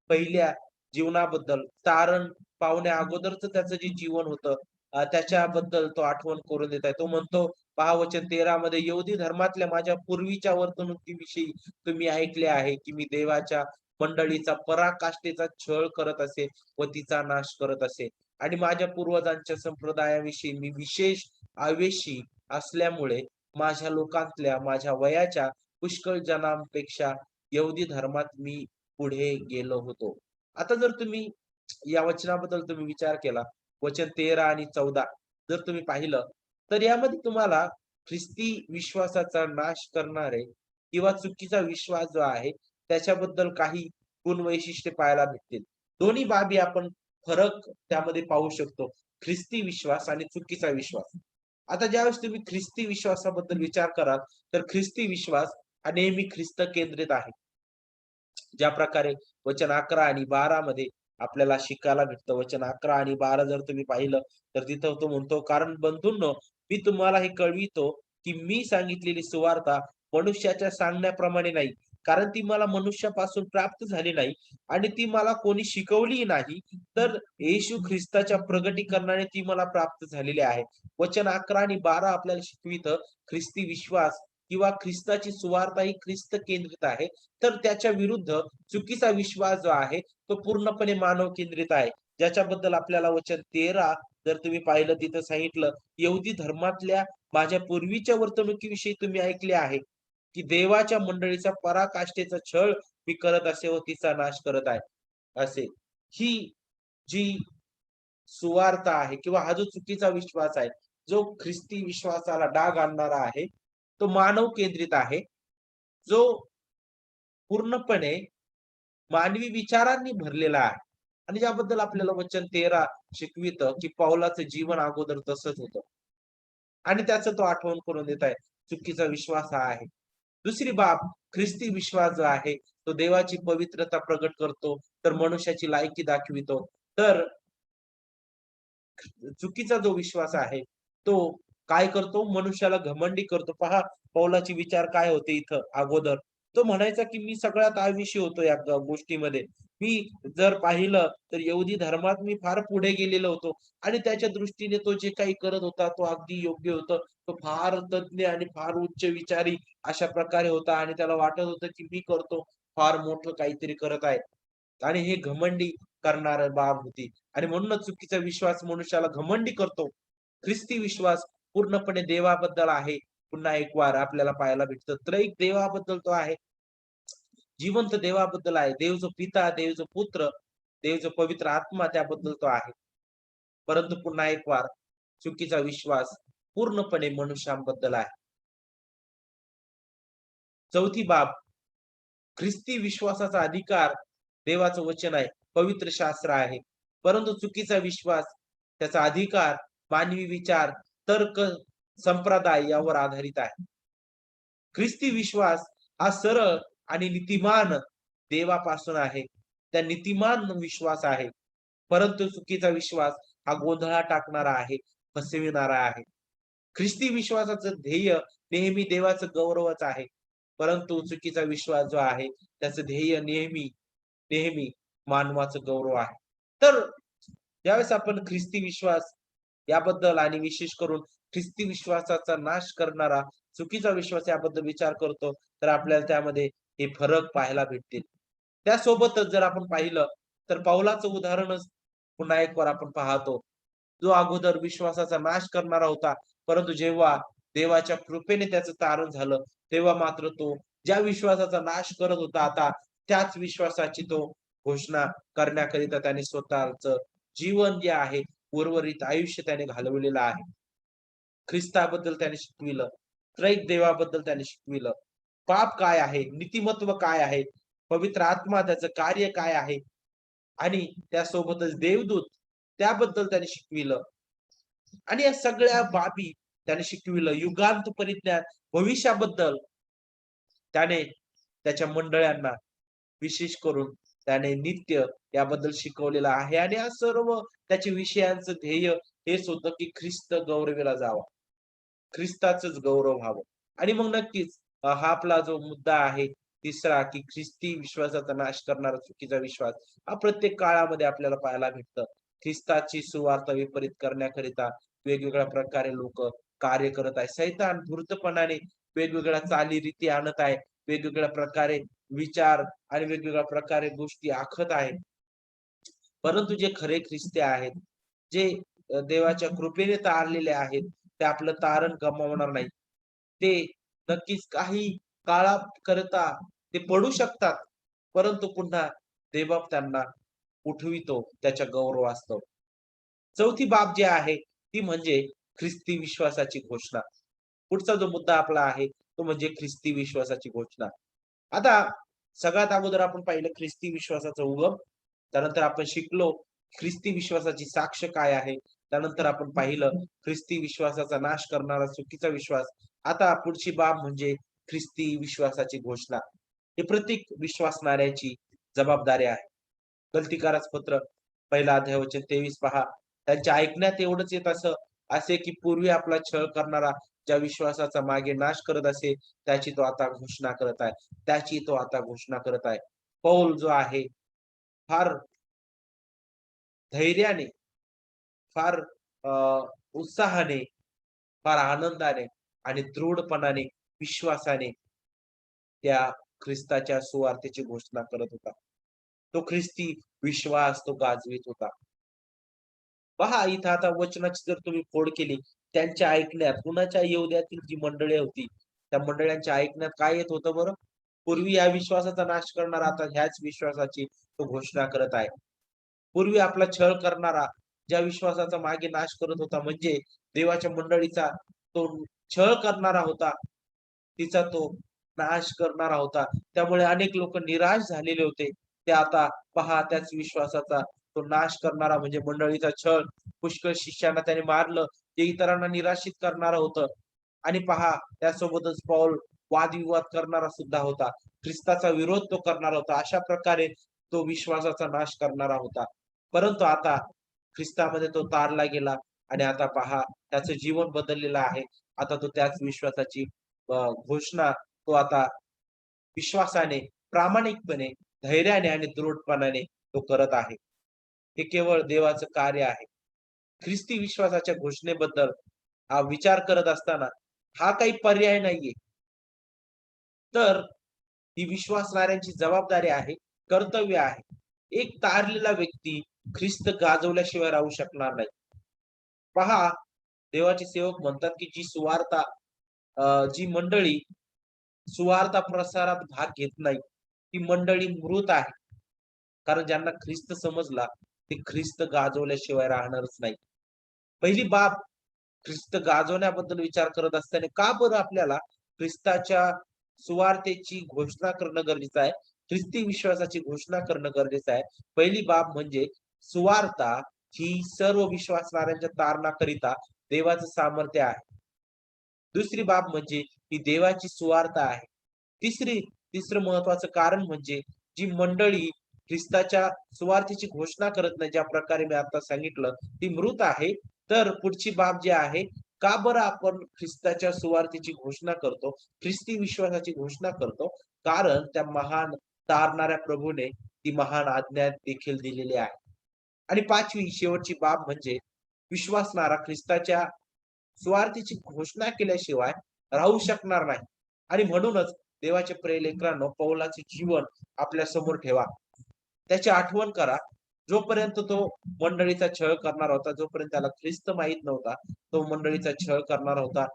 पहिल्या जीवनाबद्दल तारण पावण्या अगोदरचं त्याचं जे जीवन होतं, त्याच्याबद्दल तो आठवण करून देत आहे. तो म्हणतो पहा वचन 13 मध्ये, "यहुदी धर्मातल्या माझ्या पूर्वीच्या वर्तणुकीविषयी तुम्ही ऐकले आहे, की मी देवाच्या मंडळीचा पराकाष्ठेचा छळ करत असे व तिचा नाश करत असे. आणि माझ्या पूर्वजांच्या संप्रदायाविषयी मी विशेष आवेशी असल्यामुळे माझ्या लोकांतल्या माझ्या वयाच्या पुष्कळ जणांपेक्षा यहुदी धर्मात मी पुढे गेलो होतो." आता जर तुम्ही या वचनाबद्दल तुम्ही विचार केला, वचन 13 आणि 14 जर तुम्ही पाहिलं, तर यामध्ये तुम्हाला ख्रिस्ती विश्वासाचा नाश करणारे किंवा चुकीचा विश्वास जो आहे, त्याच्याबद्दल काही गुणवैशिष्ट्ये पाहायला भेटतील. दोन्ही बाबी आपण फरक त्यामध्ये पाहू शकतो. ख्रिस्ती विश्वास आणि चुकीचा विश्वास. आता ज्यावेळेस तुम्ही ख्रिस्ती विश्वासाबद्दल विचार कराल, तर ख्रिस्ती विश्वास हा नेहमी ख्रिस्त केंद्रित आहे. ज्या प्रकारे वचन 11 आणि 12 मध्ये आपल्याला शिकायला भेटतं. वचन 11 आणि 12 जर तुम्ही पाहिलं, तर तिथं तो म्हणतो, "कारण बंधूंनो, मी तुम्हाला हे कळवितो, की मी सांगितलेली सुवार्ता मनुष्याच्या सांगण्याप्रमाणे नाही. कारण ती मला मनुष्यापासून प्राप्त झाली नाही आणि ती मला कोणी शिकवलीही नाही, तर येशू ख्रिस्ताच्या प्रगटीकरणाने ती मला प्राप्त झालेली आहे." वचन 11 आणि 12 आपल्याला शिकवितं, ख्रिस्ती विश्वास किंवा ख्रिस्ताची सुवार्ता ही ख्रिस्त केंद्रित आहे. तर त्याच्या विरुद्ध चुकीचा विश्वास जो आहे, तो पूर्णपणे मानव केंद्रित आहे. ज्याच्याबद्दल आपल्याला वचन 13 जर तुम्ही पाहिलं, तिथं सांगितलं, "यहुदी धर्मातल्या माझ्या पूर्वीच्या वर्तणुकीविषयी तुम्ही ऐकले आहे, की देवाच्या मंडळीचा पराकाष्ठेचा छळ मी करत असे व तिचा नाश करत आहे." असे. ही जी सुवार्ता आहे किंवा हा जो चुकीचा विश्वास आहे, जो ख्रिस्ती विश्वासाला डाग आणणारा आहे, तो मानव केंद्रित आहे. जो पूर्णपणे मानवी विचारांनी भरलेला आहे. आणि ज्याबद्दल आपल्याला वचन 13 शिकवितं, की पौलाचं जीवन अगोदर तसंच होतं. आणि त्याचं तो आठवण करून देत आहे. चुकीचा विश्वास हा आहे. दुसरी बाब, ख्रिस्ती विश्वास जो आहे, तो देवाची पवित्रता प्रगट करतो, तर मनुष्याची लायकी दाखवितो. तर चुकीचा जो विश्वास आहे, तो काय करतो? मनुष्याला घमंडी करतो. पहा पौलाचे विचार काय होते इथं अगोदर. तो म्हणायचा, की मी सगळ्यात आळशी होतो या गोष्टीमध्ये. मी जर पाहिलं तर यहुदी धर्मात मी फार पुढे गेलेलो होतो आणि त्याच्या दृष्टीने तो जे काही करत होता तो अगदी योग्य होतं. तो फार तज्ञ आणि फार उच्च विचारी अशा प्रकारे होता आणि त्याला वाटत होतं, की मी करतो, फार मोठं काहीतरी करत आहे. आणि हे घमंडी करणारं बाब होती आणि म्हणूनच चुकीचा विश्वास मनुष्याला घमंडी करतो. ख्रिस्ती विश्वास पूर्णपणे देवाबद्दल आहे. पुन्हा एक वार आपल्याला पाहायला भेटतं. त्रयिक देवाबद्दल तो आहे. जिवंत देवाबद्दल आहे. देव जो पिता, देव जो पुत्र, देव जो पवित्र आत्मा त्याबद्दल तो आहे. परंतु पुन्हा एक वार चुकीचा विश्वास पूर्णपणे मनुष्यांबद्दल आहे. चौथी बाब ख्रिस्ती विश्वासाचा अधिकार देवाचं वचन आहे, पवित्र शास्त्र आहे. परंतु चुकीचा विश्वास, त्याचा अधिकार मानवी विचार, तर्क, संप्रदाय यावर आधारित आहे. ख्रिस्ती विश्वास हा सरळ आणि नीतिमान देवापासून आहे. त्या नीतिमान विश्वास आहे. परंतु चुकीचा विश्वास हा गोंधळात टाकणारा आहे, फसविणारा आहे. ख्रिस्ती विश्वासाचं ध्येय नेहमी देवाचं गौरवच आहे. परंतु चुकीचा विश्वास जो आहे, त्याचं ध्येय नेहमी, नेहमी मानवाचं गौरव आहे. तर ज्यावेळेस आपण ख्रिस्ती विश्वास याबद्दल आणि विशेष करून ख्रिस्ती विश्वासाचा नाश करणारा चुकीचा विश्वास याबद्दल विचार करतो, तर आपल्याला त्यामध्ये हे फरक पाहायला भेटतील. त्यासोबतच जर आपण पाहिलं, तर पौलाचं उदाहरणच पुन्हा एक वर आपण पाहतो. जो अगोदर विश्वासाचा नाश करणारा होता, परंतु जेव्हा देवाच्या कृपेने त्याचं तारण झालं, तेव्हा मात्र तो ज्या विश्वासाचा नाश करत होता, आता त्याच विश्वासाची तो घोषणा करण्याकरिता त्याने स्वतःचं जीवन जे आहे, उर्वरित आयुष्य त्याने घालवलेलं आहे. ख्रिस्ताबद्दल त्याने शिकविलं, त्रैक देवाबद्दल त्याने शिकविलं. पाप काय आहे? नीतिमत्व काय आहे? पवित्र आत्मा त्याचं कार्य काय आहे? आणि त्यासोबतच देवदूत त्याबद्दल त्याने शिकविलं. आणि या सगळ्या बाबी त्याने शिकविलं. युगांत परिज्ञान भविष्याबद्दल त्याने त्याच्या मंडळ्यांना विशेष करून त्याने नित्य याबद्दल शिकवलेलं आहे आणि या सर्व त्याच्या विषयांचं ध्येय हेच होतं, की ख्रिस्त गौरविला जावा. ख्रिस्ताचंच गौरव व्हावं. आणि मग नक्कीच हा आपला जो मुद्दा आहे तिसरा, की ख्रिस्ती विश्वासाचा नाश करणारा चुकीचा विश्वास हा प्रत्येक काळामध्ये आपल्याला पाहायला भेटतं. ख्रिस्ताची सुवार्ता विपरीत करण्याकरिता वेगवेगळ्या प्रकारे लोक कार्य करत आहेत. सैतान धूर्तपणाने वेगवेगळ्या चालीरीती आणत आहे. वेगवेगळ्या प्रकारे विचार आणि वेगवेगळ्या प्रकारे गोष्टी आखत आहेत. परंतु जे खरे ख्रिस्ती आहेत, जे देवाच्या कृपेने तारलेले आहेत, ते आपलं तारण गमावणार नाहीत. ते नक्कीच काही काळाकरता ते पडू शकतात, परंतु पुन्हा देव त्यांना उठवितो त्याच्या गौरवास्तव. चौथी बाब जी आहे, ती म्हणजे ख्रिस्ती विश्वासाची घोषणा. पुढचा जो मुद्दा आपला आहे, तो म्हणजे ख्रिस्ती विश्वासाची घोषणा. आता सगळ्यात अगोदर आपण पाहिलं ख्रिस्ती विश्वासाचा उगम. त्यानंतर आपण शिकलो ख्रिस्ती विश्वासाची साक्ष काय आहे. त्यानंतर आपण पाहिलं ख्रिस्ती विश्वासाचा नाश करणारा चुकीचा विश्वास. आता पुढची बाब म्हणजे ख्रिस्ती विश्वासाची घोषणा. हे प्रत्येक विश्वासणाऱ्याची जबाबदारी आहे. गलतीकारास पत्र पहिला अध्याय वचन 23 पहा. त्यांच्या ऐकण्यात एवढंच येत असे की पूर्वी आपला छळ करणारा ज्या विश्वासाचा मागे नाश करत असे, त्याची तो आता घोषणा करत आहे. त्याची तो आता घोषणा करत आहे. पौल जो आहे फार धैर्याने, फार अ, उत्साहाने, फार आनंदाने आणि दृढपणाने, विश्वासाने त्या ख्रिस्ताच्या सुवार्तेची घोषणा करत होता. तो ख्रिस्ती विश्वास तो गाजवीत होता. पहा इथं आता वचनाची जर तुम्ही फोड केली, त्यांच्या ऐकण्यात कुणाच्या यहूद्यातील जी मंडळी होती, त्या मंडळ्यांच्या ऐकण्यात काय येत होतं बरं? पूर्वी या विश्वासाचा नाश करणारा आता ह्याच विश्वासाची तो घोषणा करत आहे. पूर्वी आपला छळ करणारा ज्या विश्वासाचा मागे नाश करत होता म्हणजे देवाच्या मंडळीचा तो छळ करणारा होता. तिचा तो नाश करणारा होता. त्यामुळे अनेक लोक निराश झालेले होते. ते आता पहा त्याच विश्वासाचा तो नाश करणारा म्हणजे मंडळीचा छळ, पुष्कळ शिष्यांना त्याने मारलं, जे इतरांना निराशित करणारं होतं. आणि पहा त्यासोबतच पौल वादविवाद करणारा सुद्धा होता. ख्रिस्ताचा विरोध तो करणारा होता. अशा प्रकारे तो विश्वासाचा नाश करणारा होता. परंतु आता ख्रिस्तामध्ये तो तारला गेला. आणि आता पहा त्याचं जीवन बदललेलं आहे. आता तो त्याच विश्वासाची घोषणा तो आता विश्वासाने, प्रामाणिकपणे, धैर्याने आणि दृढपणाने तो करत आहे. हे केवळ देवाचं कार्य आहे. ख्रिस्ती विश्वासाच्या घोषणेबद्दल हा विचार करत असताना हा काही पर्याय नाहीये. तर ही विश्वासणाऱ्यांची जबाबदारी आहे, कर्तव्य आहे. एक तारलेला व्यक्ती ख्रिस्त गाजवल्याशिवाय राहू शकणार नाही. पहा, देवाचे सेवक म्हणतात, की जी मंडळी सुवार्ता प्रसारात भाग घेत नाही, ती मंडळी मृत आहे. कारण ज्यांना ख्रिस्त समजला, ते ख्रिस्त गाजवल्याशिवाय राहणारच नाही. पहिली बाब ख्रिस्त गाजवण्याबद्दल विचार करत असताना का बरं आपल्याला ख्रिस्ताच्या सुवार्तेची घोषणा करणं गरजेचं आहे? ख्रिस्ती विश्वासाची घोषणा करणं गरजेचं आहे. पहिली बाब म्हणजे सुवार्ता ही सर्व विश्वासणाऱ्यांच्या तारणाकरिता देवाचं सामर्थ्य आहे. दुसरी बाब म्हणजे ही देवाची सुवार्ता आहे. तिसरं महत्वाचं कारण म्हणजे जी मंडळी ख्रिस्ताच्या सुवार्थेची घोषणा करत नाही, ज्या प्रकारे मी आता सांगितलं, ती मृत आहे. तर पुढची बाब जी आहे, का बरं आपण ख्रिस्ताच्या सुवार्थेची घोषणा करतो, ख्रिस्ती विश्वासाची घोषणा करतो? कारण त्या महान तारणाऱ्या प्रभूने ती महान आज्ञा देखील दिलेली आहे. आणि 5वी शेवटची बाब म्हणजे विश्वासणारा ख्रिस्ताच्या स्वार्थीची घोषणा केल्याशिवाय राहू शकणार नाही. आणि म्हणूनच देवाचे प्रिय लेकरांनो, पौलाचे जीवन आपल्या समोर ठेवा. त्याची आठवण करा. जोपर्यंत तो मंडळीचा छळ करणार होता, जोपर्यंत त्याला ख्रिस्त माहीत नव्हता, तो मंडळीचा छळ करणार होता.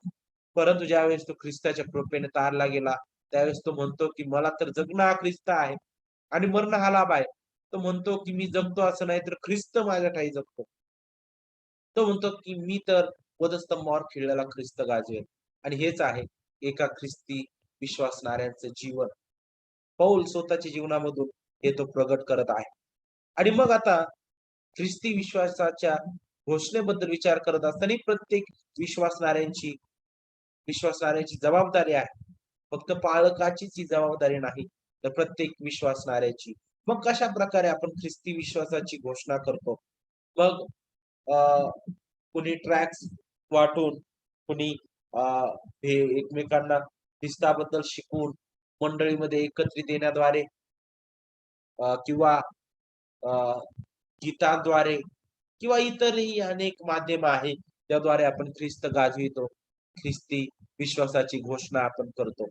परंतु ज्यावेळेस तो ख्रिस्ताच्या कृपेने तारला गेला, त्यावेळेस तो म्हणतो, की मला तर जगणं हा ख्रिस्त आहे आणि मरणं हा लाभ आहे. तो म्हणतो, की मी जगतो असं नाही, तर ख्रिस्त माझ्या ठायी जगतो. तो म्हणतो, की मी तर वधस्तंभावर खिळलेला ख्रिस्त गाजवेल. आणि हेच आहे एका ख्रिस्ती विश्वासणाऱ्यांचं जीवन. पौल स्वतःच्या जीवनामधून हे तो प्रगट करत आहे. आणि मग आता ख्रिस्ती घोषणेबद्दल विचार करत असताना प्रत्येक विश्वासणाऱ्यांची विश्वासणाऱ्यांची जबाबदारी आहे. फक्त पालकाचीच ही जबाबदारी नाही, तर प्रत्येक विश्वासणाऱ्याची. मग कशा प्रकारे आपण ख्रिस्ती विश्वासाची घोषणा करतो? मग अ, कुणी ट्रॅक्स वाटून, कुणी अ, हे एकमेकांना ख्रिस्ताबद्दल शिकवून, मंडळीमध्ये एकत्रित येण्याद्वारे किंवा अ, गीतांद्वारे किंवा इतरही अनेक माध्यम आहे, त्याद्वारे आपण ख्रिस्त गाजवितो. ख्रिस्ती विश्वासाची घोषणा आपण करतो.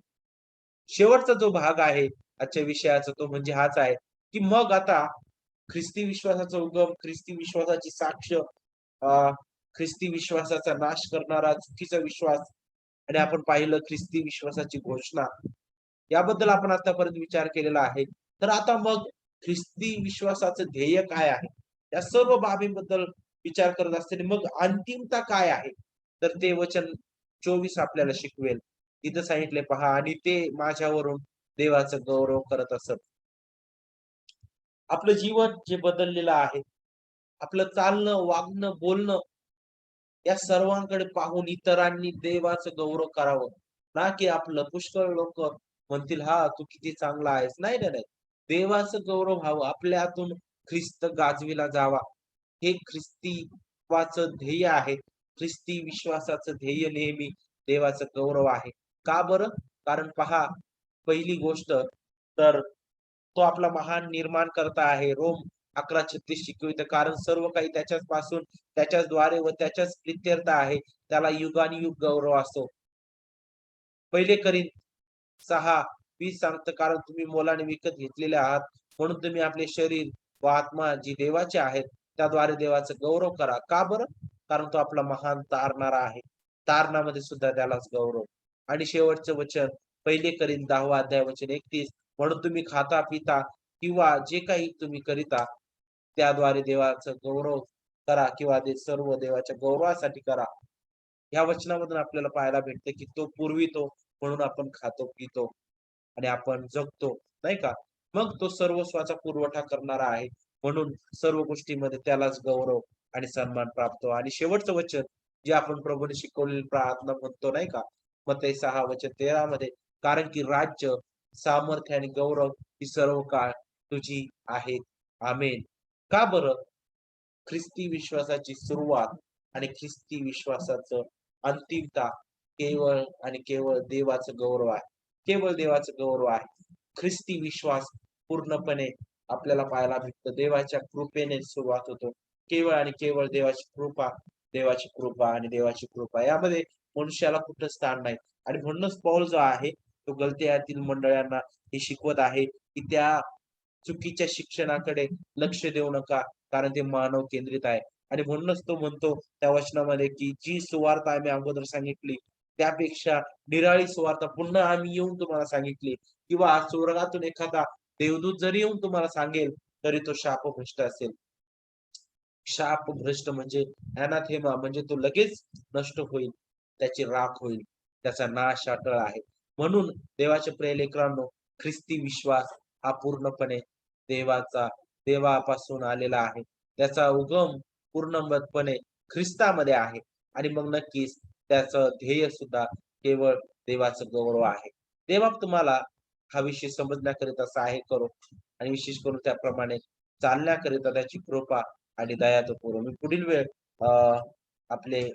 शेवटचा जो भाग आहे आजच्या विषयाचा तो म्हणजे हाच आहे, की मग आता ख्रिस्ती विश्वासाचा उगम, ख्रिस्ती विश्वासाची साक्ष, अ, ख्रिस्ती विश्वासाचा नाश करणारा चुकीचा विश्वास आणि आपण पाहिलं ख्रिस्ती विश्वासाची घोषणा. याबद्दल आपण आतापर्यंत विचार केलेला आहे. तर आता मग ख्रिस्ती विश्वासाचं ध्येय काय आहे? या सर्व बाबींबद्दल विचार करत असताना मग अंतिमता काय आहे? तर ते वचन 24 आपल्याला शिकवेल. तिथं सांगितले पहा, आणि ते माझ्यावरून देवाचं गौरव करत असत. आपलं जीवन जे बदललेलं आहे, आपलं चालणं, वागणं, बोलणं या सर्वांकडे पाहून इतरांनी देवाचं गौरव करावं. ना की आपलं. पुष्कळ लोकं म्हणतील, "हां, तू किती चांगला आहेस." नाही, नाही, नाही. देवाचं गौरव व्हावं. आपल्यातून ख्रिस्त गाजविला जावा. हे ख्रिस्तीवाचं ध्येय आहे. ख्रिस्ती विश्वासाचं ध्येय नेहमी देवाचं गौरव आहे. का बरं? कारण पहा, पहिली गोष्ट तर तो आपला महान निर्माणकर्ता आहे. रोम 11:36 शिकवितं, कारण सर्व काही त्याच्याच पासून, त्याच्याचद्वारे व त्याच्याच प्रित्यर्थ आहे. त्याला युगानुयुग गौरव असो. पहिले करीन 6:20 सांगतं, कारण तुम्ही मोलाने विकत घेतलेले आहात, म्हणून तुम्ही आपले शरीर व आत्मा जी देवाचे आहेत, त्याद्वारे देवाचा गौरव करा. का बरं? कारण तो आपला महान तारणारा आहे. तारणामध्ये सुद्धा त्यालाच गौरव. आणि शेवटचं वचन, पहिले करीन 10 अध्याय वचन 31, म्हणून तुम्ही खाता-पिता किंवा जे काही तुम्ही करिता, त्याद्वारे देवाचं गौरव करा किंवा ते सर्व देवाच्या गौरवासाठी करा. ह्या वचनामधून आपल्याला पाहायला भेटते, की तो पुरवितो म्हणून आपण खातो-पितो आणि आपण जगतो, नाही का? मग तो सर्वस्वाचा पुरवठा करणारा आहे. म्हणून सर्व गोष्टींमध्ये त्यालाच गौरव आणि सन्मान प्राप्त हो. आणि शेवटचं वचन जे आपण प्रभूने शिकवलेली प्रार्थना म्हणतो, नाही का? मत्ती 6 वचन 13 मध्ये, कारण की राज्य, सामर्थ्य आणि गौरव ही सर्व काळ तुझी आहेत. आमेन. का बरं? ख्रिस्ती विश्वासाची सुरुवात आणि ख्रिस्ती विश्वासाचं अंतिमता केवळ आणि केवळ देवाचं गौरव आहे. केवळ देवाचं गौरव आहे. ख्रिस्ती विश्वास पूर्णपणे आपल्याला पाहायला भेटतं. देवाच्या कृपेने सुरुवात होतो. केवळ आणि केवळ देवाची कृपा, देवाची कृपा आणि देवाची कृपा. यामध्ये मनुष्याला कुठं स्थान नाही. आणि म्हणूनच पौल जो आहे, तो गलतियातील मंडळांना हे शिकवत आहे, की त्या चुकीच्या शिक्षणाकडे लक्ष देऊ नका, कारण ते मानव केंद्रित आहे. आणि म्हणूनच तो म्हणतो त्या वचनामध्ये, की जी सुवार्थ आम्ही अगोदर सांगितली, त्यापेक्षा निराळी सुवार्थ पुन्हा आम्ही येऊन तुम्हाला सांगितली, किंवा स्वर्गातून एखादा देवदूत जरी येऊन तुम्हाला सांगेल, तरी तो शापभ्रष्ट असेल. शापभ्रष्ट म्हणजे अनाथेमा, म्हणजे तो लगेच नष्ट होईल, त्याची राख होईल, त्याचा नाश अटळ आहे. म्हणून देवाच्या प्रिय लेकरांनो, ख्रिस्ती विश्वास हा पूर्णपणे देवाचा देवापासून आलेला आहे. त्याचा उगम पूर्णपणे ख्रिस्तामध्ये आहे. आणि मग नक्कीच त्याचं ध्येय सुद्धा केवळ देवाचं गौरव आहे. देवा तुम्हाला हा विषय समजण्याकरिता सहाय्य करो आणि विशेष करून त्याप्रमाणे चालण्याकरिता त्याची कृपा आणि दया तो पुरवो. मी पुढील वेळ आपले